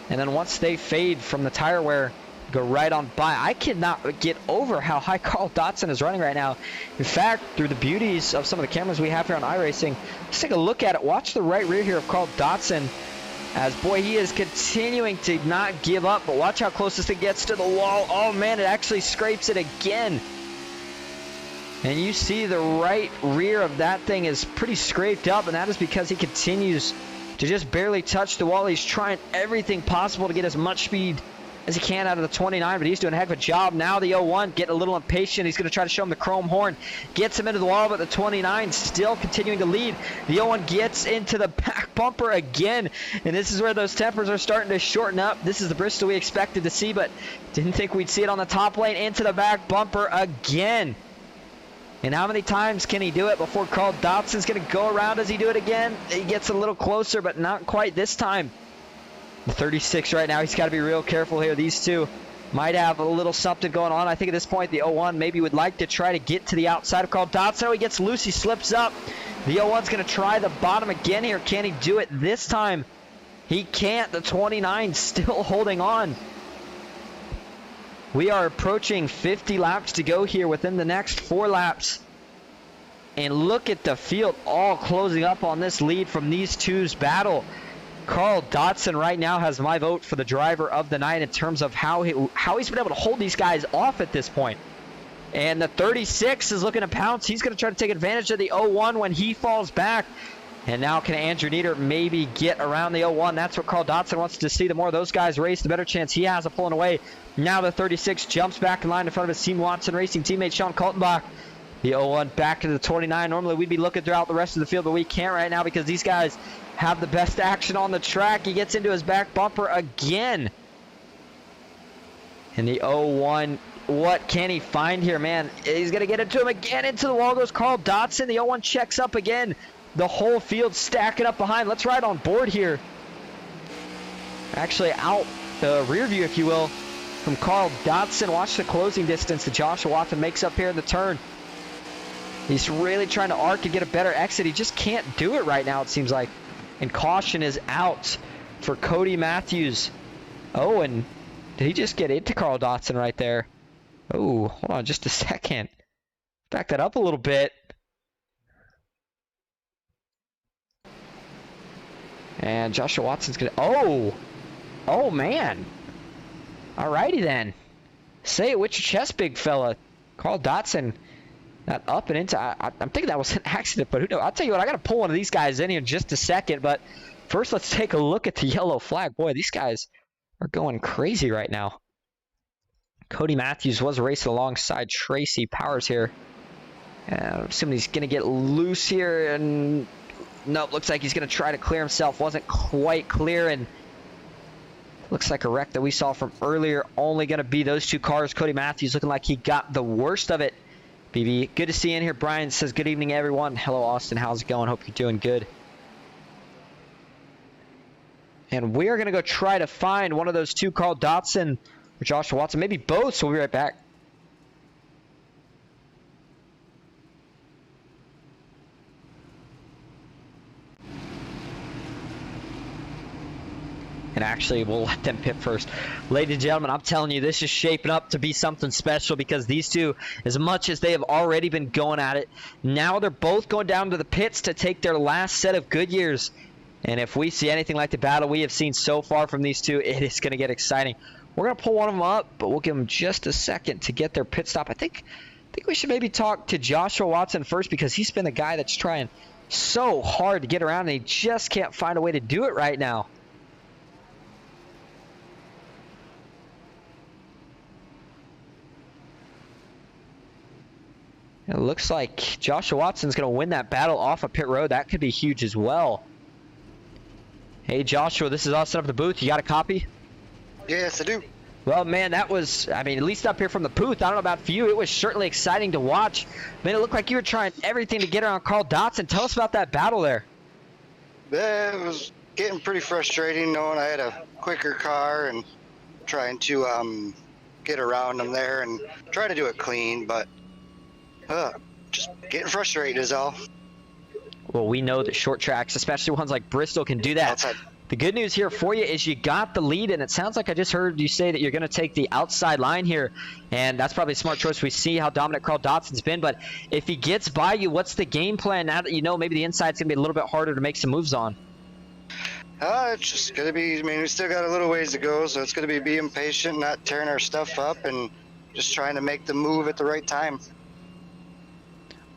And then once they fade from the tire wear, go right on by. I cannot get over how high Carl Dotson is running right now. In fact, through the beauties of some of the cameras we have here on iRacing, let's take a look at it. Watch the right rear here of Carl Dotson. As, boy, he is continuing to not give up. But watch how close this thing gets to the wall. Oh, man, it actually scrapes it again. And you see the right rear of that thing is pretty scraped up. And that is because he continues to just barely touch the wall. He's trying everything possible to get as much speed as he can out of the 29, but he's doing a heck of a job. Now the 01 getting a little impatient. He's going to try to show him the chrome horn. Gets him into the wall, but the 29 still continuing to lead. The 01 gets into the back bumper again, and this is where those tempers are starting to shorten up. This is the Bristol we expected to see, but didn't think we'd see it on the top lane. Into the back bumper again. And how many times can he do it before Carl Dotson's going to go around? Does he do it again? He gets a little closer, but not quite this time. The 36 right now, he's got to be real careful here. These two might have a little something going on. I think at this point, the 01 maybe would like to try to get to the outside of Carl Dotson. He gets loose, he slips up. The 01's going to try the bottom again here. Can he do it this time? He can't. The 29 still holding on. We are approaching 50 laps to go here within the next 4 laps. And look at the field all closing up on this lead from these two's battle. Carl Dotson right now has my vote for the driver of the night in terms of how he's been able to hold these guys off at this point. And the 36 is looking to pounce. He's going to try to take advantage of the 01 when he falls back. And now can Andrew Neidhart maybe get around the 01? That's what Carl Dotson wants to see. The more those guys race, the better chance he has of pulling away. Now the 36 jumps back in line in front of his Team Watson Racing teammate Sean Kaltenbach. The 01 back to the 29. Normally we'd be looking throughout the rest of the field, but we can't right now because these guys have the best action on the track. He gets into his back bumper again. And the 01, what can he find here, man? He's going to get into him again. Into the wall goes Carl Dotson. The 01 checks up again. The whole field stacking up behind. Let's ride on board here. Actually out the rear view, if you will, from Carl Dotson. Watch the closing distance that Joshua Watson makes up here in the turn. He's really trying to arc and get a better exit. He just can't do it right now, it seems like. And caution is out for Cody Matthews. Oh, and did he just get into Carl Dotson right there? Oh, hold on just a second. Back that up a little bit. And Joshua Watson's going to... Oh, man. Alrighty then. Say it with your chest, big fella. Carl Dotson... Not up and into. I'm thinking that was an accident, but who knows? I'll tell you what, I got to pull one of these guys in here in just a second. But first, let's take a look at the yellow flag. Boy, these guys are going crazy right now. Cody Matthews was racing alongside Tracy Powers here. And I'm assuming he's going to get loose here. And nope, looks like he's going to try to clear himself. Wasn't quite clear. And looks like a wreck that we saw from earlier. Only going to be those two cars. Cody Matthews looking like he got the worst of it. BB, good to see you in here. Brian says, good evening, everyone. Hello, Austin. How's it going? Hope you're doing good. And we are going to go try to find one of those two, Carl Dotson or Joshua Watson. Maybe both, so we'll be right back. And actually, we'll let them pit first. Ladies and gentlemen, I'm telling you, this is shaping up to be something special because these two, as much as they have already been going at it, now they're both going down to the pits to take their last set of good years. And if we see anything like the battle we have seen so far from these two, it is going to get exciting. We're going to pull one of them up, but we'll give them just a second to get their pit stop. I think we should maybe talk to Joshua Watson first because he's been the guy that's trying so hard to get around, and he just can't find a way to do it right now. It looks like Joshua Watson's going to win that battle off of pit road. That could be huge as well. Hey, Joshua, this is Austin up the booth. You got a copy? Yes, I do. Well, man, that was, I mean, at least up here from the booth, I don't know about for you, it was certainly exciting to watch. Man, it looked like you were trying everything to get around Carl Dotson. Tell us about that battle there. Yeah, it was getting pretty frustrating knowing I had a quicker car and trying to get around him there and try to do it clean, but just getting frustrated is all. Well, we know that short tracks, especially ones like Bristol, can do that. Outside. The good news here for you is you got the lead, and it sounds like I just heard you say that you're going to take the outside line here, and that's probably a smart choice. We see how dominant Carl Dotson's been, but if he gets by you, what's the game plan now that you know maybe the inside's going to be a little bit harder to make some moves on? It's just going to be, I mean, we still got a little ways to go, so it's going to be being patient, not tearing our stuff up, and just trying to make the move at the right time.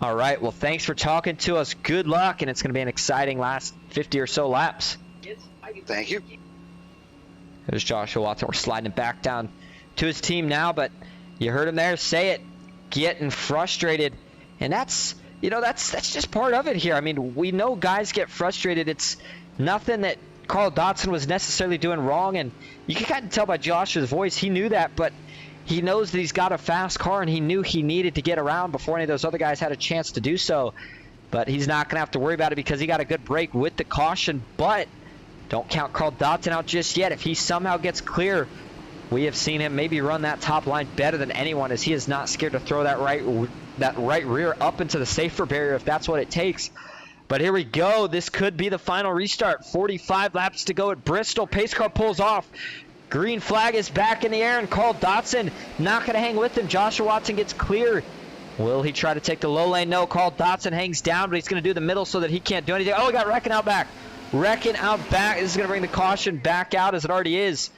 All right, well, thanks for talking to us. Good luck, and it's going to be an exciting last 50 or so laps. Thank you. There's Joshua Watson. We're sliding it back down to his team now, but you heard him there say it, getting frustrated. And that's, you know, that's just part of it here. I mean, we know guys get frustrated. It's nothing that Carl Dotson was necessarily doing wrong, and you can kind of tell by Joshua's voice, he knew that, but he knows that he's got a fast car, and he knew he needed to get around before any of those other guys had a chance to do so. But he's not going to have to worry about it because he got a good break with the caution, but don't count Carl Dotson out just yet. If he somehow gets clear, we have seen him maybe run that top line better than anyone, as he is not scared to throw that right rear up into the safer barrier if that's what it takes. But here we go. This could be the final restart. 45 laps to go at Bristol. Pace car pulls off. Green flag is back in the air, and Carl Dotson not going to hang with him. Joshua Watson gets clear. Will he try to take the low lane? No. Carl Dotson hangs down, but he's going to do the middle so that he can't do anything. Oh, we got Reckon out back. Reckon out back. This is going to bring the caution back out as it already is.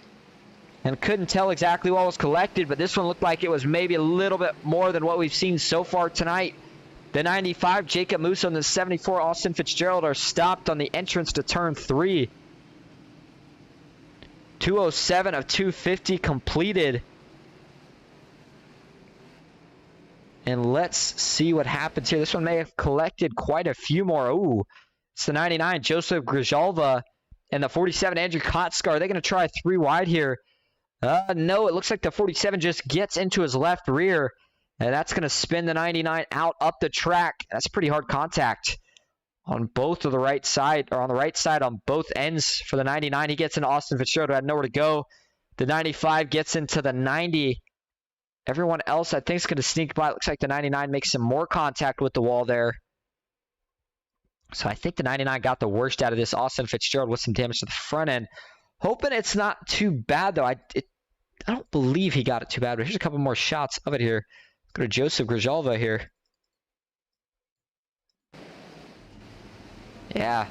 And couldn't tell exactly what was collected, but this one looked like it was maybe a little bit more than what we've seen so far tonight. The 95, Jacob Musso, and the 74, Austin Fitzgerald, are stopped on the entrance to turn 3. 207 of 250 completed. And let's see what happens here. This one may have collected quite a few more. Ooh. It's the 99, Joseph Grijalva, and the 47, Andrew Kotskar. Are they going to try 3 wide here? No, it looks like the 47 just gets into his left rear, and that's going to spin the 99 out up the track. That's pretty hard contact on both of the right side, or on the right side on both ends for the 99. He gets into Austin Fitzgerald, who had nowhere to go. The 95 gets into the 90. Everyone else, I think, is going to sneak by. It looks like the 99 makes some more contact with the wall there. So I think the 99 got the worst out of this. Austin Fitzgerald with some damage to the front end. Hoping it's not too bad, though. I don't believe he got it too bad, but here's a couple more shots of it here. Let's go to Joseph Grijalva here. Yeah,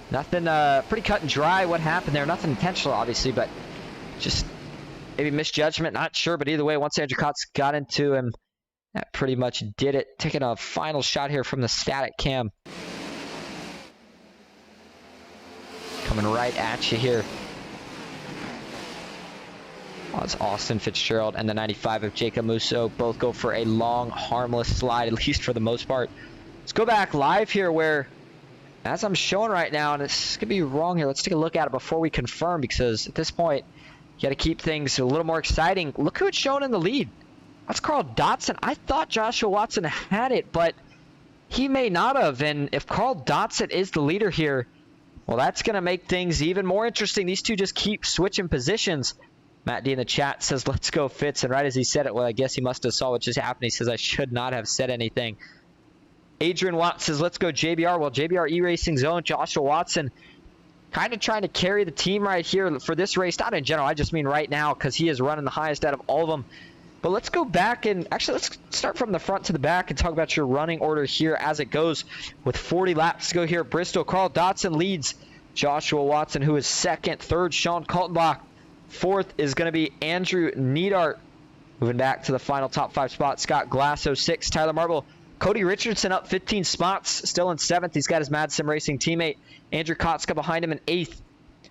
nothing, pretty cut and dry what happened there. Nothing intentional, obviously, but just maybe misjudgment, not sure. But either way, once Andrew Kotz got into him, that pretty much did it. Taking a final shot here from the static cam. Coming right at you here. Oh, it's Austin Fitzgerald and the 95 of Jacob Musso. Both go for a long, harmless slide, at least for the most part. Let's go back live here where, as I'm showing right now, and it's going to be wrong here. Let's take a look at it before we confirm, because at this point, you got to keep things a little more exciting. Look who it's showing in the lead. That's Carl Dotson. I thought Joshua Watson had it, but he may not have. And if Carl Dotson is the leader here, well, that's going to make things even more interesting. These two just keep switching positions. Matt D in the chat says, let's go Fitz. And right as he said it, well, I guess he must have saw what just happened. He says, I should not have said anything. Adrian Watts says, let's go JBR. Well, JBR E-Racing's own Joshua Watson kind of trying to carry the team right here for this race. Not in general, I just mean right now, because he is running the highest out of all of them. But let's go back and actually let's start from the front to the back and talk about your running order here as it goes with 40 laps to go here at Bristol. Carl Dotson leads Joshua Watson, who is second. Third, Sean Kaltenbach. Fourth is going to be Andrew Neidart. Moving back to the final top 5 spot, Scott Glasso 6. Tyler Marble. Cody Richardson up 15 spots, still in 7th. He's got his Mad Sim Racing teammate Andrew Kotska behind him in 8th.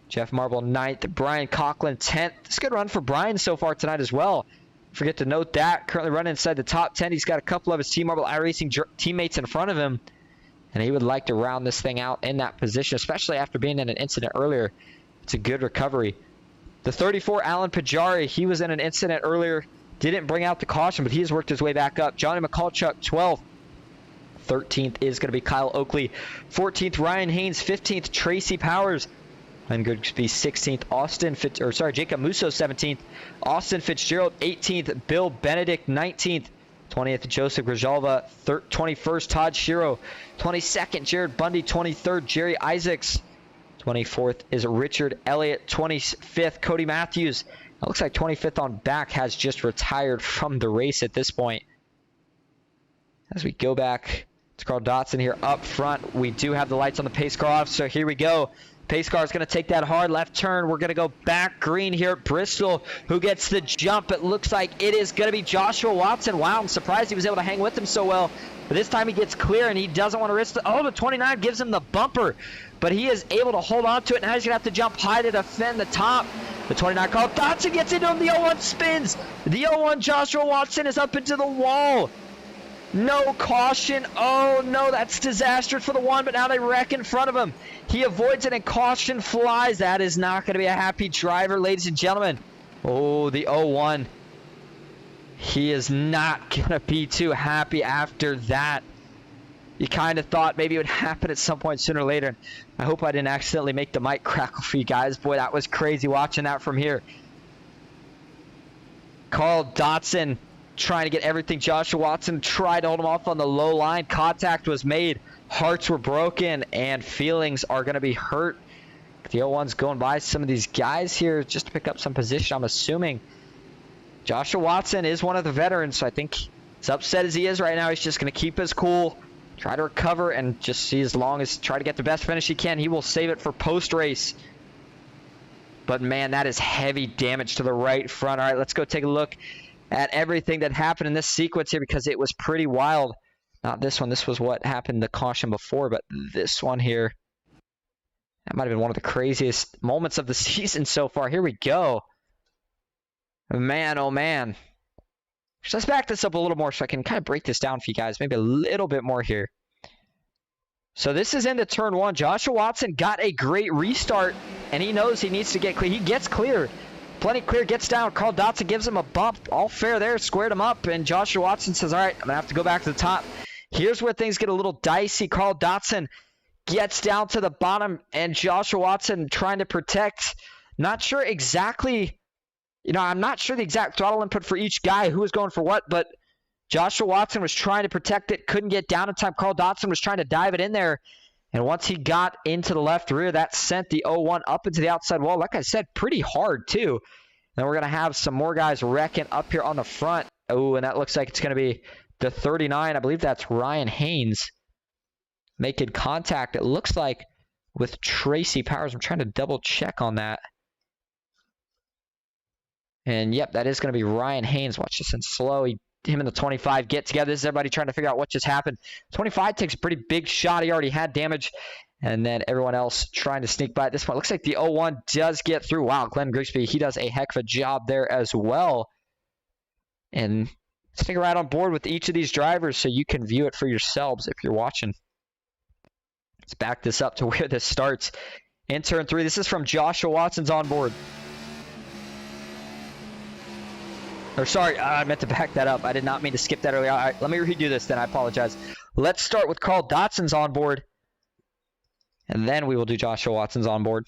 Jeff Marble 9th. Brian Coughlin 10th. It's a good run for Brian so far tonight as well. Forget to note that. Currently running inside the top 10. He's got a couple of his Team Marble iRacing teammates in front of him. And he would like to round this thing out in that position, especially after being in an incident earlier. It's a good recovery. The 34, Alan Pajari, he was in an incident earlier. Didn't bring out the caution, but he has worked his way back up. Johnny McCulchuk, 12th. 13th is going to be Kyle Oakley. 14th, Ryan Haynes. 15th, Tracy Powers. And going to be 16th, Jacob Musso, 17th. Austin Fitzgerald, 18th. Bill Benedict, 19th. 20th, Joseph Grijalva. 21st, Todd Shiro. 22nd, Jared Bundy. 23rd, Jerry Isaacs. 24th is Richard Elliott. 25th, Cody Matthews. It looks like 25th on back has just retired from the race at this point. As we go back to Carl Dotson here up front, we do have the lights on the pace car off, so here we go. Pace car is going to take that hard left turn. We're going to go back green here at Bristol. Who gets the jump? It looks like it is going to be Joshua Watson. Wow, I'm surprised he was able to hang with him so well. But this time he gets clear, and he doesn't want to risk it. Oh, the 29 gives him the bumper. But he is able to hold on to it. Now he's going to have to jump high to defend the top. The 29 call. Dotson gets into him. The 01 spins. The 01 Joshua Watson is up into the wall. No caution. Oh, no, that's disastrous for the one, but now they wreck in front of him. He avoids it, and caution flies. That is not going to be a happy driver, ladies and gentlemen. Oh, the 01. He is not going to be too happy after that. You kind of thought maybe it would happen at some point sooner or later. I hope I didn't accidentally make the mic crackle for you guys. Boy, that was crazy watching that from here. Carl Dotson trying to get everything. Joshua Watson tried to hold him off on the low line. Contact was made. Hearts were broken, and feelings are going to be hurt. The 01's going by some of these guys here just to pick up some position, I'm assuming. Joshua Watson is one of the veterans, so I think as upset as he is right now, he's just going to keep his cool, try to recover, and just see as long as try to get the best finish he can. He will save it for post-race. But, man, that is heavy damage to the right front. All right, let's go take a look at everything that happened in this sequence here because it was pretty wild. Not this one. This was what happened the caution before, but this one here, that might have been one of the craziest moments of the season so far. Here we go. Man, oh man. Let's back this up a little more so I can kind of break this down for you guys. Maybe a little bit more here. So this is into turn one. Joshua Watson got a great restart, and he knows he needs to get clear. He gets clear. Plenty clear, gets down. Carl Dotson gives him a bump. All fair there, squared him up, and Joshua Watson says, all right, I'm going to have to go back to the top. Here's where things get a little dicey. Carl Dotson gets down to the bottom, and Joshua Watson trying to protect. Not sure exactly, I'm not sure the exact throttle input for each guy, who was going for what, but Joshua Watson was trying to protect it, couldn't get down in time. Carl Dotson was trying to dive it in there, and once he got into the left rear, that sent the 01 up into the outside wall. Like I said, pretty hard, too. Then we're going to have some more guys wrecking up here on the front. Oh, and that looks like it's going to be the 39. I believe that's Ryan Haynes making contact, it looks like, with Tracy Powers. I'm trying to double check on that. And, yep, that is going to be Ryan Haynes. Watch this in slow. Him and the 25 get together. This is everybody trying to figure out what just happened. 25 takes a pretty big shot. He already had damage. And then everyone else trying to sneak by at this point. Looks like the 01 does get through. Wow, Glenn Grigsby, he does a heck of a job there as well. And stick right on board with each of these drivers so you can view it for yourselves if you're watching. Let's back this up to where this starts. In turn 3, this is from Joshua Watson's onboard. Or sorry, I meant to back that up. I did not mean to skip that earlier. All right, let me redo this then. I apologize. Let's start with Carl Dotson's onboard. And then we will do Joshua Watson's onboard.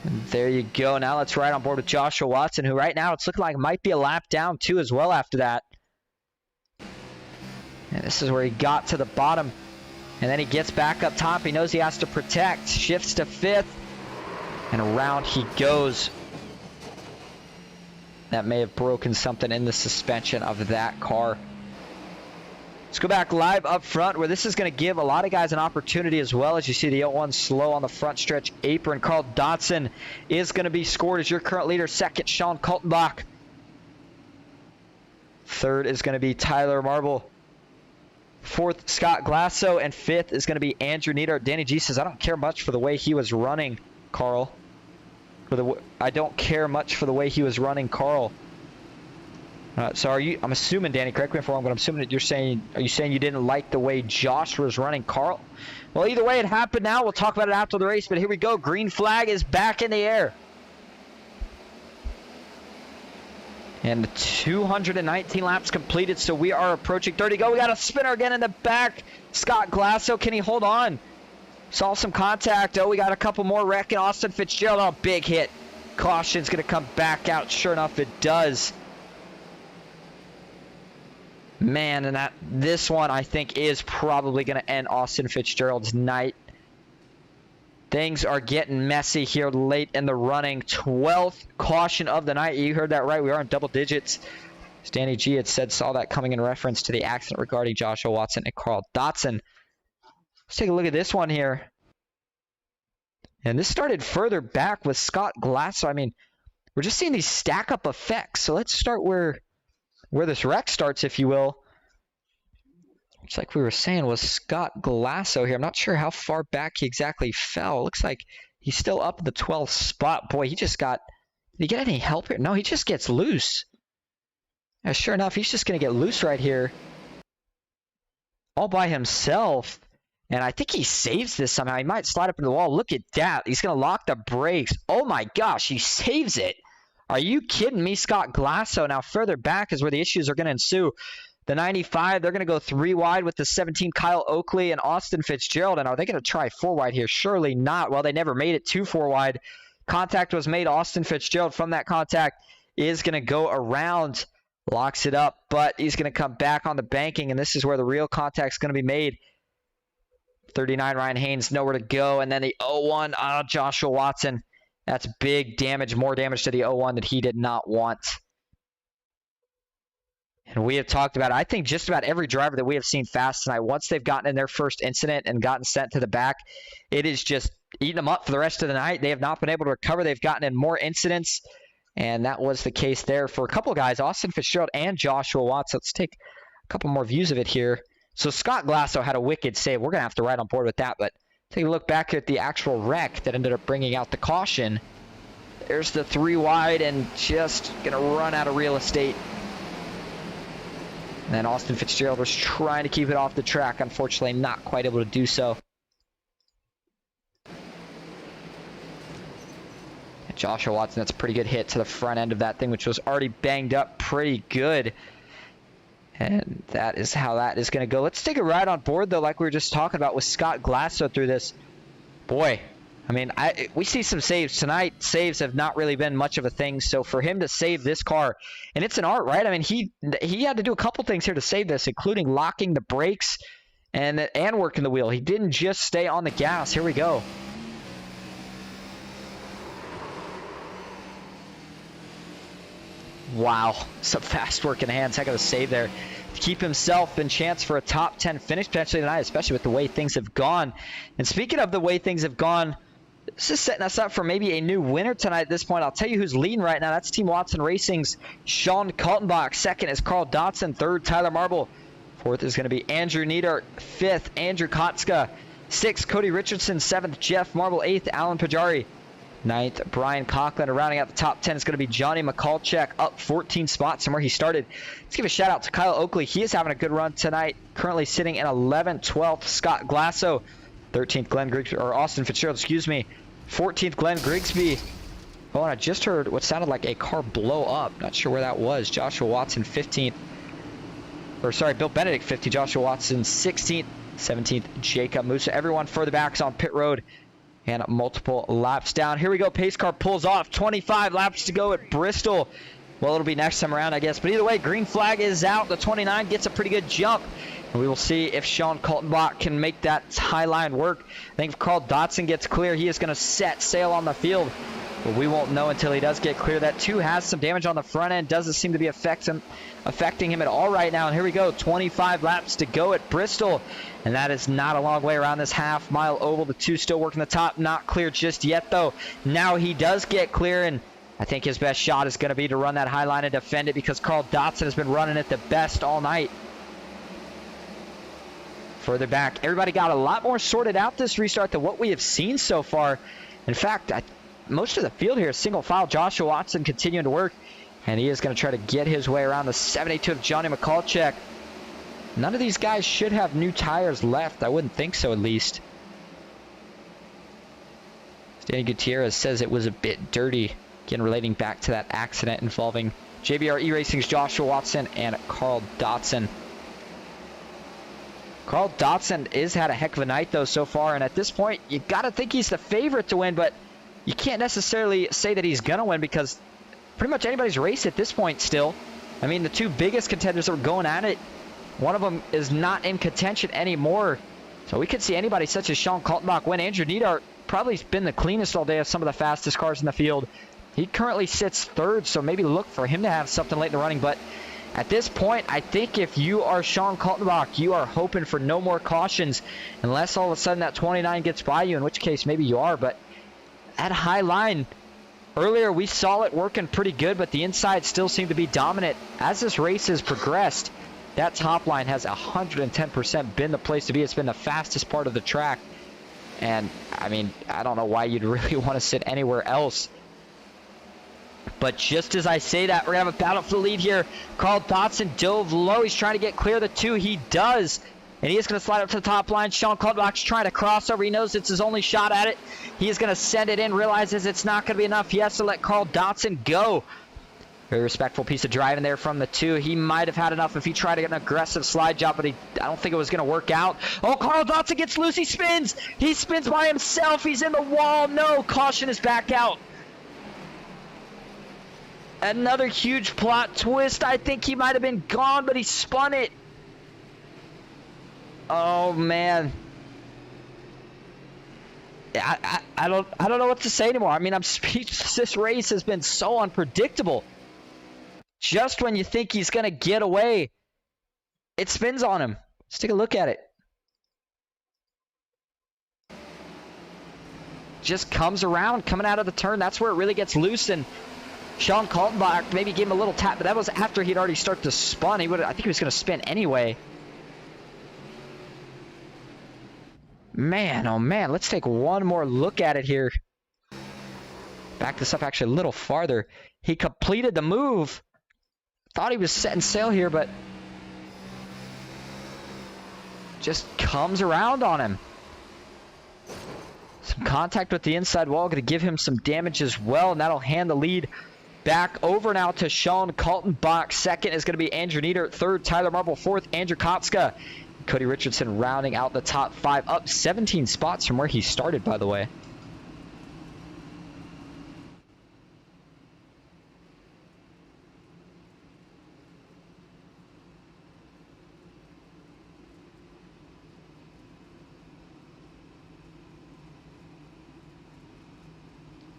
And there you go. Now let's ride on board with Joshua Watson, who right now it's looking like might be a lap down too as well after that. And this is where he got to the bottom. And then he gets back up top. He knows he has to protect. Shifts to 5th. And around he goes. That may have broken something in the suspension of that car. Let's go back live up front where this is going to give a lot of guys an opportunity as well. As you see the 01 slow on the front stretch apron. Carl Dotson is going to be scored as your current leader. 2nd, Sean Kaltenbach. 3rd is going to be Tyler Marble. 4th, Scott Glasso. And 5th is going to be Andrew Neidhart. Danny G says, I don't care much for the way he was running, Carl. I don't care much for the way he was running, Carl. So I'm assuming, Danny, correct me if I'm wrong, but I'm assuming that are you saying you didn't like the way Josh was running Carl? Well, either way, it happened now. We'll talk about it after the race, but here we go. Green flag is back in the air. And 219 laps completed, so we are approaching 30. Go, we got a spinner again in the back. Scott Glasso, can he hold on? Saw some contact. Oh, we got a couple more wrecking. Austin Fitzgerald, oh, big hit. Caution's going to come back out. Sure enough, it does. Man, and this one, I think, is probably going to end Austin Fitzgerald's night. Things are getting messy here late in the running. 12th caution of the night. You heard that right. We are in double digits. As Danny G had saw that coming in reference to the accident regarding Joshua Watson and Carl Dotson. Let's take a look at this one here. And this started further back with Scott Glasso. I mean, we're just seeing these stack-up effects. So let's start where this wreck starts, if you will. It's like we were saying was Scott Glasso here. I'm not sure how far back he exactly fell. Looks like he's still up at the 12th spot. Boy, he just got... Did he get any help here? No, he just gets loose. Yeah, sure enough, he's just going to get loose right here. All by himself. And I think he saves this somehow. He might slide up into the wall. Look at that. He's going to lock the brakes. Oh my gosh, he saves it. Are you kidding me? Scott Glasso. Now further back is where the issues are going to ensue. The 95, they're going to go 3 wide with the 17, Kyle Oakley and Austin Fitzgerald. And are they going to try 4 wide here? Surely not. Well, they never made it to 4 wide. Contact was made. Austin Fitzgerald from that contact is going to go around, locks it up, but he's going to come back on the banking, and this is where the real contact's going to be made. 39, Ryan Haynes, nowhere to go. And then the 01, Joshua Watson. That's big damage, more damage to the 01 that he did not want. And we have talked about it. I think just about every driver that we have seen fast tonight, once they've gotten in their first incident and gotten sent to the back, it is just eating them up for the rest of the night. They have not been able to recover. They've gotten in more incidents, and that was the case there for a couple of guys, Austin Fitzgerald and Joshua Watson. Let's take a couple more views of it here. So Scott Glasso had a wicked save. We're going to have to ride on board with that, but take a look back at the actual wreck that ended up bringing out the caution. There's the 3 wide and just going to run out of real estate. And then Austin Fitzgerald was trying to keep it off the track. Unfortunately, not quite able to do so. And Joshua Watson, that's a pretty good hit to the front end of that thing, which was already banged up pretty good. And that is how that is going to go. Let's take a ride on board, though, like we were just talking about with Scott Glasso through this. Boy, I mean, we see some saves tonight. Saves have not really been much of a thing. So for him to save this car, and it's an art, right? I mean, he had to do a couple things here to save this, including locking the brakes and working the wheel. He didn't just stay on the gas. Here we go. Wow, some fast work in the hands. Heck of a save there to keep himself in chance for a top 10 finish potentially tonight, especially with the way things have gone. And speaking of the way things have gone, this is setting us up for maybe a new winner tonight at this point. I'll tell you who's leading right now. That's Team Watson Racing's Sean Kaltenbach. Second is Carl Dotson. Third, Tyler Marble. Fourth is going to be Andrew Nieder. Fifth, Andrew Kotska. Sixth, Cody Richardson. Seventh, Jeff Marble. Eighth, Alan Pajari. Ninth, Brian Coughlin. Rounding out the top 10 is going to be Johnny McCallcheck, up 14 spots from where he started. Let's give a shout out to Kyle Oakley. He is having a good run tonight, currently sitting in 11th. 12th, Scott Glasso. 13th, Glenn Grigsby, or Austin Fitzgerald, excuse me. 14th, Glenn Grigsby. Oh, and I just heard what sounded like a car blow up. Not sure where that was. Joshua Watson, 15th. Or sorry, Bill Benedict, 50th. Joshua Watson, 16th. 17th, Jacob Musa. Everyone further back is on pit road. And multiple laps down. Here we go. Pace car pulls off. 25 laps to go at Bristol. Well, it'll be next time around, I guess. But either way, green flag is out. The 29 gets a pretty good jump. And we will see if Sean Kaltenbach can make that high line work. I think if Carl Dotson gets clear, he is going to set sail on the field. But we won't know until he does get clear. That 2 has some damage on the front end. Doesn't seem to be affecting him at all right now. And here we go. 25 laps to go at Bristol. And that is not a long way around this half-mile oval. The 2 still working the top. Not clear just yet, though. Now he does get clear, and I think his best shot is going to be to run that high line and defend it because Carl Dotson has been running it the best all night. Further back, everybody got a lot more sorted out this restart than what we have seen so far. In fact, most of the field here is single file. Joshua Watson continuing to work. And he is going to try to get his way around the 72 of Johnny Mikulczyk. None of these guys should have new tires left. I wouldn't think so, at least. Danny Gutierrez says it was a bit dirty. Again, relating back to that accident involving JBR E-Racing's Joshua Watson and Carl Dotson. Carl Dotson has had a heck of a night, though, so far. And at this point, you got to think he's the favorite to win. But you can't necessarily say that he's going to win because pretty much anybody's race at this point still. I mean, the two biggest contenders that were going at it, one of them is not in contention anymore. So we could see anybody such as Sean Kaltenbach win. Andrew Neidhart probably been the cleanest all day of some of the fastest cars in the field. He currently sits third, so maybe look for him to have something late in the running. But at this point, I think if you are Sean Kaltenbach, you are hoping for no more cautions unless all of a sudden that 29 gets by you, in which case maybe you are. But at high line, earlier we saw it working pretty good, but the inside still seemed to be dominant. As this race has progressed, that top line has 110% been the place to be. It's been the fastest part of the track. And, I mean, I don't know why you'd really want to sit anywhere else. But just as I say that, we're going to have a battle for the lead here. Carl Dotson dove low. He's trying to get clear of the two. He does. And he is going to slide up to the top line. Sean Kaltenbach's trying to cross over. He knows it's his only shot at it. He is going to send it in, realizes it's not going to be enough. He has to let Carl Dotson go. Very respectful piece of driving there from the two. He might have had enough if he tried to get an aggressive slide job, but I don't think it was going to work out. Oh, Carl Dotson gets loose. He spins. He spins by himself. He's in the wall. No, caution is back out. Another huge plot twist. I think he might have been gone, but he spun it. Oh, man. I don't know what to say anymore. I mean, I'm speechless. This race has been so unpredictable. Just when you think he's going to get away, it spins on him. Let's take a look at it. Just comes around, coming out of the turn. That's where it really gets loose. And Sean Kaltenbach maybe gave him a little tap, but that was after he'd already started to spun. I think he was going to spin anyway. Man, oh man, let's take one more look at it here. Back this up actually a little farther. He completed the move. Thought he was setting sail here, but just comes around on him. Some contact with the inside wall, going to give him some damage as well, and that'll hand the lead back over now to Sean Kaltenbach. Second is going to be Andrew Neidhart. Third, Tyler Marble. Fourth, Andrew Kotska. Cody Richardson rounding out the top five, up 17 spots from where he started, by the way.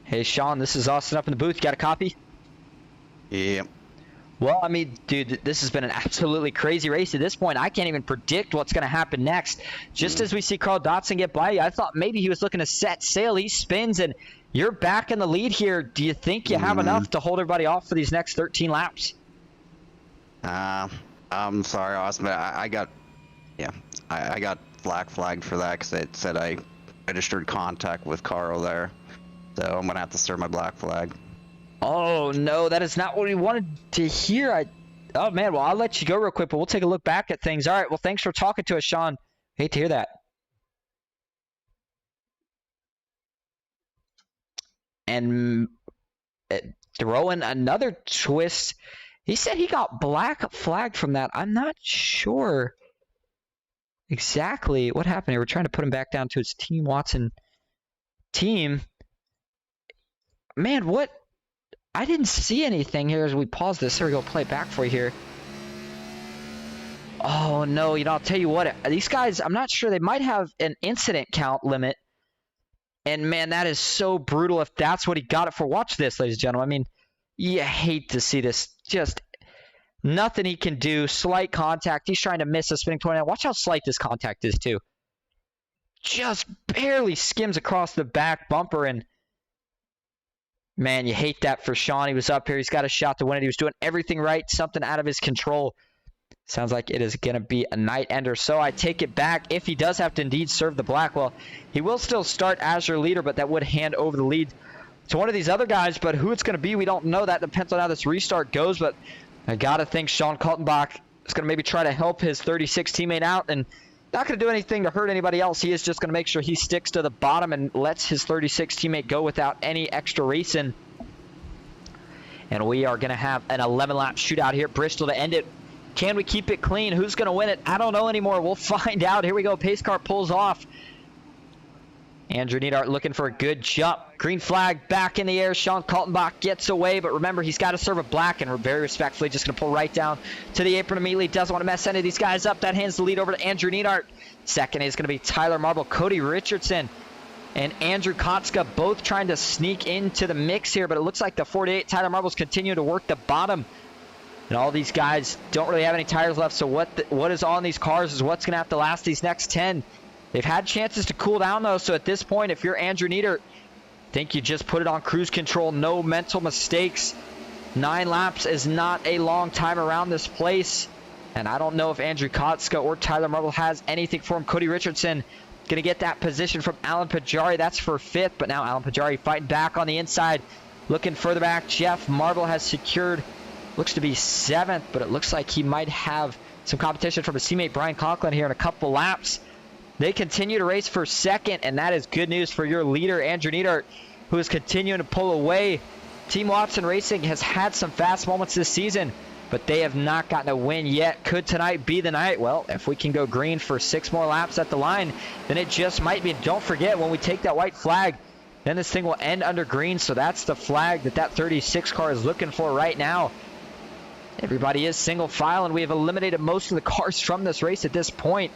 Hey, Sean, this is Austin up in the booth. You got a copy? Yeah. Well, I mean, dude, this has been an absolutely crazy race. At this point, I can't even predict what's going to happen next. Just as we see Carl Dotson get by you, I thought maybe he was looking to set sail. He spins, and you're back in the lead here. Do you think you have enough to hold everybody off for these next 13 laps? I'm sorry, Austin, but I got black flagged for that because it said I registered contact with Carl there. So I'm going to have to serve my black flag. Oh, no, that is not what we wanted to hear. Oh, man, well, I'll let you go real quick, but we'll take a look back at things. All right, well, thanks for talking to us, Sean. Hate to hear that. And throwing another twist. He said he got black flagged from that. I'm not sure exactly what happened here. We're trying to put him back down to his Team Watson team. Man, what? I didn't see anything here as we pause this. Here we go, play it back for you here. Oh, no, I'll tell you what. These guys, I'm not sure. They might have an incident count limit. And, man, that is so brutal if that's what he got it for. Watch this, ladies and gentlemen. I mean, you hate to see this. Just nothing he can do. Slight contact. He's trying to miss a spinning 29. Watch how slight this contact is, too. Just barely skims across the back bumper, and man, you hate that for Sean. He was up here. He's got a shot to win it. He was doing everything right. Something out of his control. Sounds like it is going to be a night ender. So I take it back. If he does have to indeed serve the black, well, he will still start as your leader, but that would hand over the lead to one of these other guys, but who it's going to be, we don't know. That depends on how this restart goes, but I got to think Sean Kaltenbach is going to maybe try to help his 36 teammate out, and not going to do anything to hurt anybody else. He is just going to make sure he sticks to the bottom and lets his 36 teammate go without any extra racing. And we are going to have an 11-lap shootout here at Bristol to end it. Can we keep it clean? Who's going to win it? I don't know anymore. We'll find out. Here we go. Pace car pulls off. Andrew Neidhart looking for a good jump. Green flag back in the air. Sean Kaltenbach gets away, but remember, he's got to serve a black, and we're very respectfully just going to pull right down to the apron immediately. Doesn't want to mess any of these guys up. That hands the lead over to Andrew Neidhart. Second is going to be Tyler Marble, Cody Richardson, and Andrew Kotska, both trying to sneak into the mix here, but it looks like the 48 Tyler Marbles continue to work the bottom. And all these guys don't really have any tires left, so what is on these cars is what's going to have to last these next 10. They've had chances to cool down, though, so at this point, if you're Andrew Neidhart, think you just put it on cruise control, no mental mistakes. 9 laps is not a long time around this place, and I don't know if Andrew Kotska or Tyler Marble has anything for him. Cody Richardson going to get that position from Alan Pajari. That's for 5th, but now Alan Pajari fighting back on the inside. Looking further back, Jeff Marble has secured, looks to be 7th, but it looks like he might have some competition from his teammate Brian Conklin here in a couple laps. They continue to race for 2nd, and that is good news for your leader, Andrew Neidhart, who is continuing to pull away. Team Watson Racing has had some fast moments this season, but they have not gotten a win yet. Could tonight be the night? Well, if we can go green for 6 more laps at the line, then it just might be. Don't forget, when we take that white flag, then this thing will end under green, so that's the flag that 36 car is looking for right now. Everybody is single file, and we have eliminated most of the cars from this race at this point.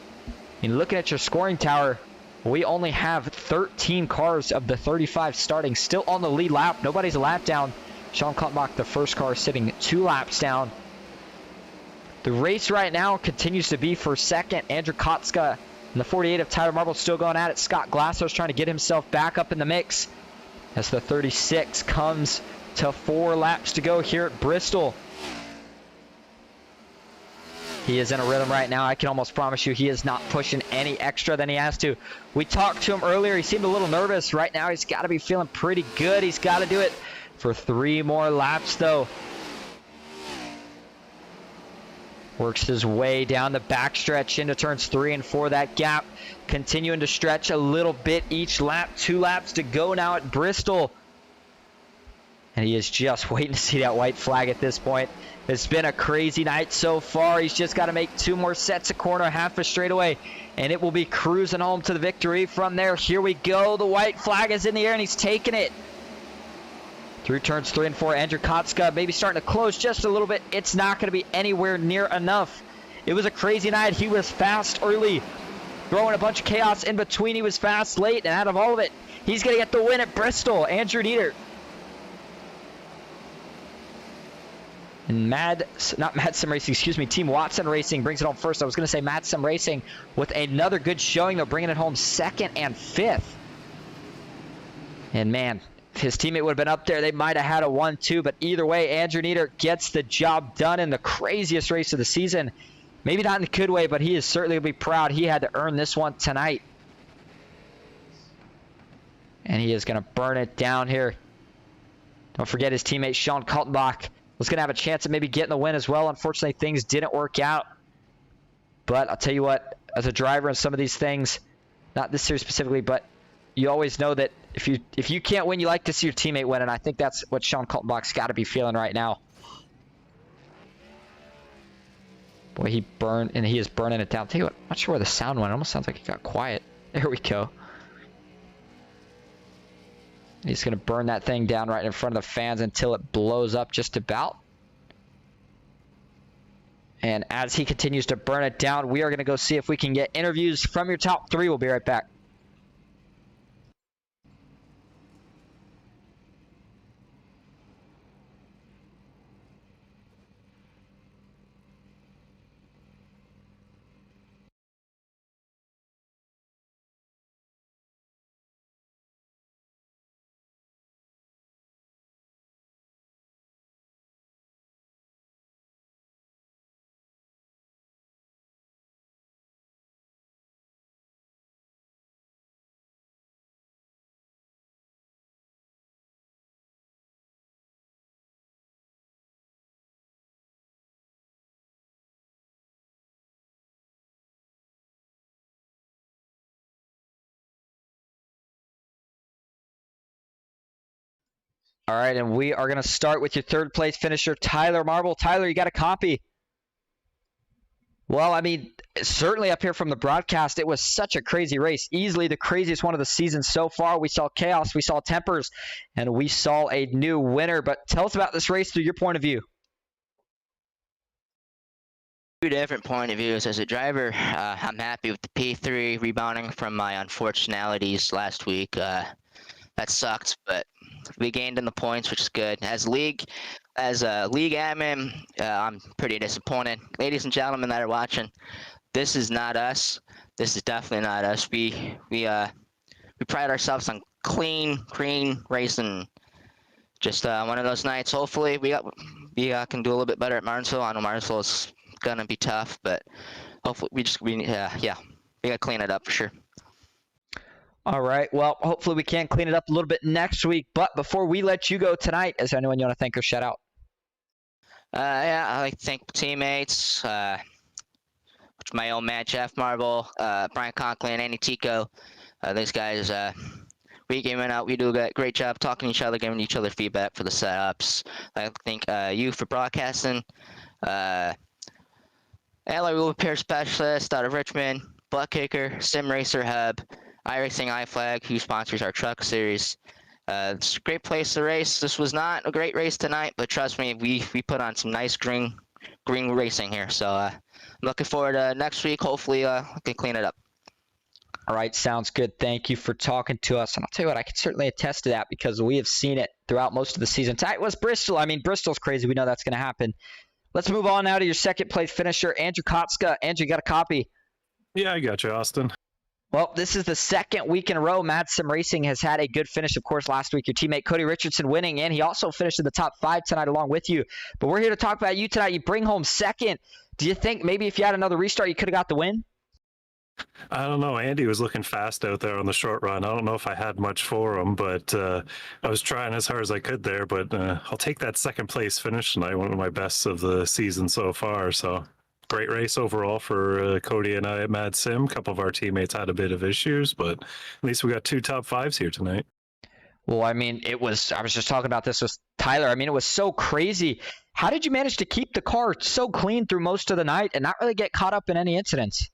And looking at your scoring tower, we only have 13 cars of the 35 starting, still on the lead lap. Nobody's a lap down. Sean Kaltenbach, the first car, sitting 2 laps down. The race right now continues to be for 2nd. Andrew Kotska and the 48 of Tyler Marble still going at it. Scott Glasser's trying to get himself back up in the mix as the 36 comes to 4 laps to go here at Bristol. He is in a rhythm right now. I can almost promise you he is not pushing any extra than he has to. We talked to him earlier. He seemed a little nervous. Right now he's got to be feeling pretty good. He's got to do it for 3 more laps, though. Works his way down the backstretch into turns 3 and 4. That gap continuing to stretch a little bit each lap. 2 laps to go now at Bristol. And he is just waiting to see that white flag at this point. It's been a crazy night so far. He's just got to make 2 more sets of corner, half a straightaway, and it will be cruising home to the victory from there. Here we go. The white flag is in the air, and he's taking it. Through turns 3 and 4, Andrew Kotska maybe starting to close just a little bit. It's not going to be anywhere near enough. It was a crazy night. He was fast early, throwing a bunch of chaos in between. He was fast late, and out of all of it, he's going to get the win at Bristol. Andrew Neidhart. And Team Watson Racing brings it home first. I was going to say Mad Sim Racing with another good showing, though, bringing it home 2nd and 5th. And man, if his teammate would have been up there, they might have had a 1-2. But either way, Andrew Neidhart gets the job done in the craziest race of the season. Maybe not in the good way, but he is certainly going to be proud. He had to earn this one tonight. And he is going to burn it down here. Don't forget his teammate Sean Kaltenbach was going to have a chance at maybe getting the win as well. Unfortunately, things didn't work out. But I'll tell you what, as a driver in some of these things, not this series specifically, but you always know that if you can't win, you like to see your teammate win, and I think that's what Sean Kaltenbach's got to be feeling right now. Boy, he burned, and he is burning it down. I'll tell you what, I'm not sure where the sound went. It almost sounds like it got quiet. There we go. He's going to burn that thing down right in front of the fans until it blows up just about. And as he continues to burn it down, we are going to go see if we can get interviews from your top 3. We'll be right back. All right, and we are going to start with your third place finisher, Tyler Marble. Tyler, you got a copy? Well, I mean, certainly up here from the broadcast, it was such a crazy race. Easily the craziest one of the season so far. We saw chaos, we saw tempers, and we saw a new winner. But tell us about this race through your point of view. Two different point of views. As a driver, I'm happy with the P3 rebounding from my unfortunalities last week. That sucked, but we gained in the points, which is good. As a league admin, I'm pretty disappointed. Ladies and gentlemen that are watching, this is not us. This is definitely not us. We pride ourselves on clean racing. Just one of those nights. Hopefully we can do a little bit better at Martinsville. I know Martinsville is gonna be tough, but hopefully we gotta clean it up for sure. All right. Well, hopefully we can clean it up a little bit next week. But before we let you go tonight, is there anyone you want to thank or shout out? Yeah, I like to thank teammates, my old man Jeff Marble, Brian Conklin, and Andy Tico. These guys, week in and out, we do a great job talking to each other, giving each other feedback for the setups. I think you for broadcasting. Alloy Wheel Repair Specialist out of Richmond, Butt Kicker, Sim Racer Hub, iRacing iFlag, who sponsors our truck series. It's a great place to race. This was not a great race tonight, but trust me, we put on some nice green racing here. So I'm looking forward to next week. Hopefully we can clean it up. All right, sounds good. Thank you for talking to us. And I'll tell you what, I can certainly attest to that because we have seen it throughout most of the season. Tonight was Bristol. I mean, Bristol's crazy. We know that's going to happen. Let's move on now to your second place finisher, Andrew Kotska. Andrew, you got a copy? Yeah, I got you, Austin. Well, this is the second week in a row Mad Sim Racing has had a good finish. Of course, last week your teammate Cody Richardson winning, and he also finished in the top 5 tonight along with you. But we're here to talk about you tonight. You bring home second. Do you think maybe if you had another restart, you could have got the win? I don't know. Andy was looking fast out there on the short run. I don't know if I had much for him, but I was trying as hard as I could there. But I'll take that second place finish tonight, one of my best of the season so far. So great race overall for Cody and I at Mad Sim. A couple of our teammates had a bit of issues, but at least we got 2 top 5s here tonight. Well, I mean, I was just talking about this with Tyler. I mean, it was so crazy. How did you manage to keep the car so clean through most of the night and not really get caught up in any incidents?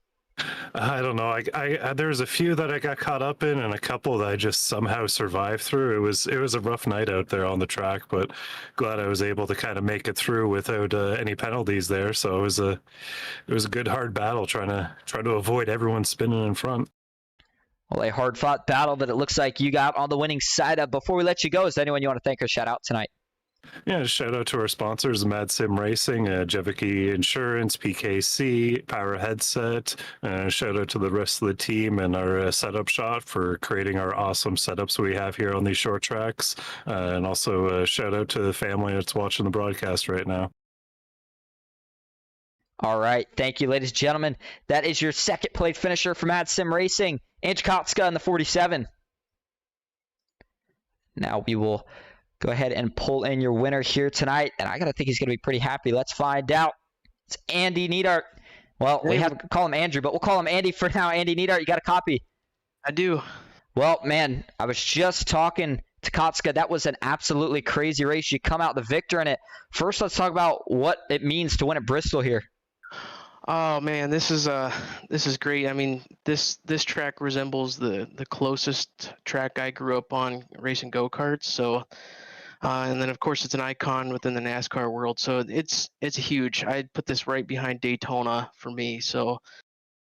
I don't know. I there was a few that I got caught up in, and a couple that I just somehow survived through. It was a rough night out there on the track, but glad I was able to kind of make it through without any penalties there. So it was a good hard battle trying to avoid everyone spinning in front. Well, a hard fought battle that it looks like you got on the winning side of. Before we let you go, is there anyone you want to thank or shout out tonight? Yeah, shout out to our sponsors, Mad Sim Racing, Jevicki Insurance, PKC, Power Headset. Shout out to the rest of the team and our setup shop for creating our awesome setups we have here on these short tracks. And also shout out to the family that's watching the broadcast right now. All right. Thank you, ladies and gentlemen. That is your second place finisher for Mad Sim Racing, Andrew Kotska in the 47. Now we will go ahead and pull in your winner here tonight, and I got to think he's going to be pretty happy. Let's find out. It's Andy Neidart. Well, we have to call him Andrew, but we'll call him Andy for now. Andy Neidart, you got a copy? I do. Well, man, I was just talking to Kotska. That was an absolutely crazy race. You come out the victor in it. First, let's talk about what it means to win at Bristol here. Oh man, this is great. I mean, this track resembles the closest track I grew up on racing go-karts. So and then of course it's an icon within the NASCAR world. So it's huge. I'd put this right behind Daytona for me. So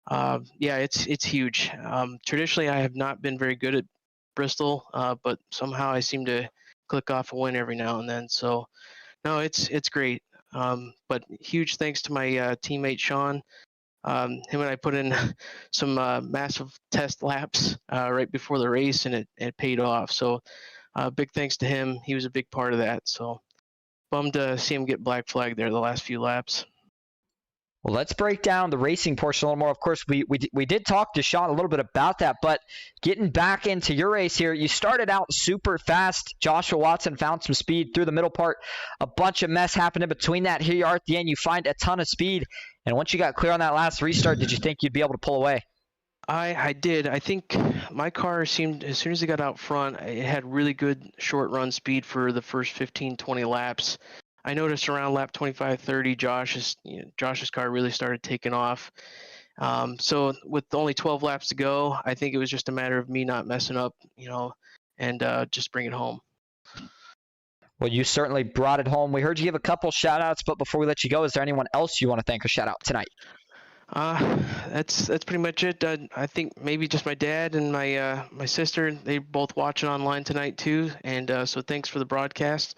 yeah, it's huge. Traditionally I have not been very good at Bristol, but somehow I seem to click off a win every now and then. So no, it's great. But huge thanks to my teammate Sean. Him and I put in some massive test laps right before the race, and it paid off. So big thanks to him. He was a big part of that. So bummed to see him get black flag there the last few laps. Well, let's break down the racing portion a little more. Of course, we did talk to Sean a little bit about that, but getting back into your race here, you started out super fast. Joshua Watson found some speed through the middle part. A bunch of mess happened in between that. Here you are at the end. You find a ton of speed, and once you got clear on that last restart, did you think you'd be able to pull away? I did. I think my car seemed, as soon as it got out front, it had really good short run speed for the first 15, 20 laps. I noticed around lap 25, 30, Josh's car really started taking off. So with only 12 laps to go, I think it was just a matter of me not messing up, and just bring it home. Well, you certainly brought it home. We heard you give a couple shout outs, but before we let you go, is there anyone else you want to thank or shout out tonight? That's pretty much it. I think maybe just my dad and my sister. They both watching online tonight too, and so thanks for the broadcast.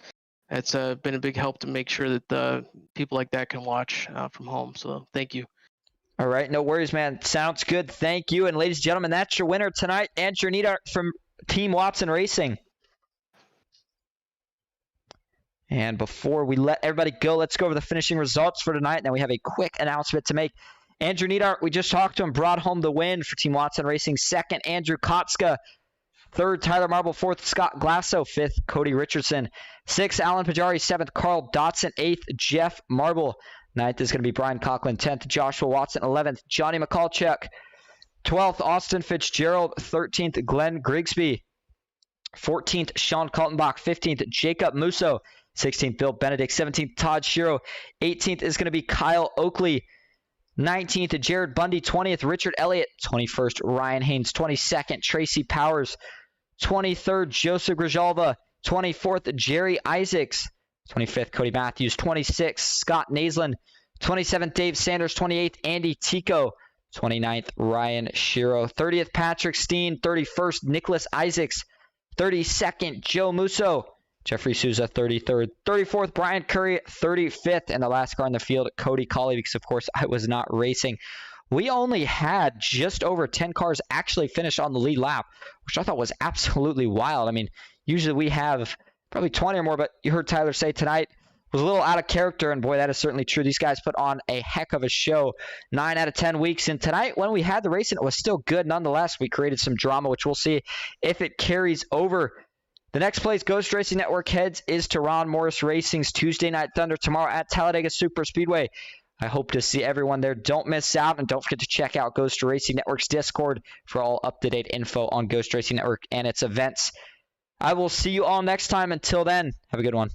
It's been a big help to make sure that people like that can watch from home. So thank you. All right, no worries, man. Sounds good. Thank you. And ladies and gentlemen, that's your winner tonight, Andrew Neidhart from Team Watson Racing. And before we let everybody go, let's go over the finishing results for tonight. Now we have a quick announcement to make. Andrew Neidhart, we just talked to him, brought home the win for Team Watson Racing. Second, Andrew Kotska. Third, Tyler Marble. Fourth, Scott Glasso. Fifth, Cody Richardson. Sixth, Alan Pajari. Seventh, Carl Dotson. Eighth, Jeff Marble. Ninth is going to be Brian Coughlin. 10th, Joshua Watson. 11th, Johnny McCallchuk. 12th, Austin Fitzgerald. 13th, Glenn Grigsby. 14th, Sean Kaltenbach. 15th, Jacob Musso. 16th, Bill Benedict. 17th, Todd Shiro. 18th is going to be Kyle Oakley. 19th, Jared Bundy. 20th, Richard Elliott. 21st, Ryan Haynes. 22nd, Tracy Powers. 23rd, Joseph Grijalva. 24th, Jerry Isaacs. 25th, Cody Matthews. 26th, Scott Naslin. 27th, Dave Sanders. 28th, Andy Tico. 29th, Ryan Shiro. 30th, Patrick Steen. 31st, Nicholas Isaacs. 32nd, Joe Musso. Jeffrey Souza, 33rd. 34th, Brian Curry, 35th. And the last car in the field, Cody Colley, because, of course, I was not racing. We only had just over 10 cars actually finish on the lead lap, which I thought was absolutely wild. I mean, usually we have probably 20 or more, but you heard Tyler say tonight was a little out of character, and boy, that is certainly true. These guys put on a heck of a show. 9 out of 10 weeks, and tonight when we had the racing, it was still good nonetheless. We created some drama, which we'll see if it carries over. The next place Ghost Racing Network heads is to Ron Morris Racing's Tuesday Night Thunder tomorrow at Talladega Super Speedway. I hope to see everyone there. Don't miss out, and don't forget to check out Ghost Racing Network's Discord for all up-to-date info on Ghost Racing Network and its events. I will see you all next time. Until then, have a good one.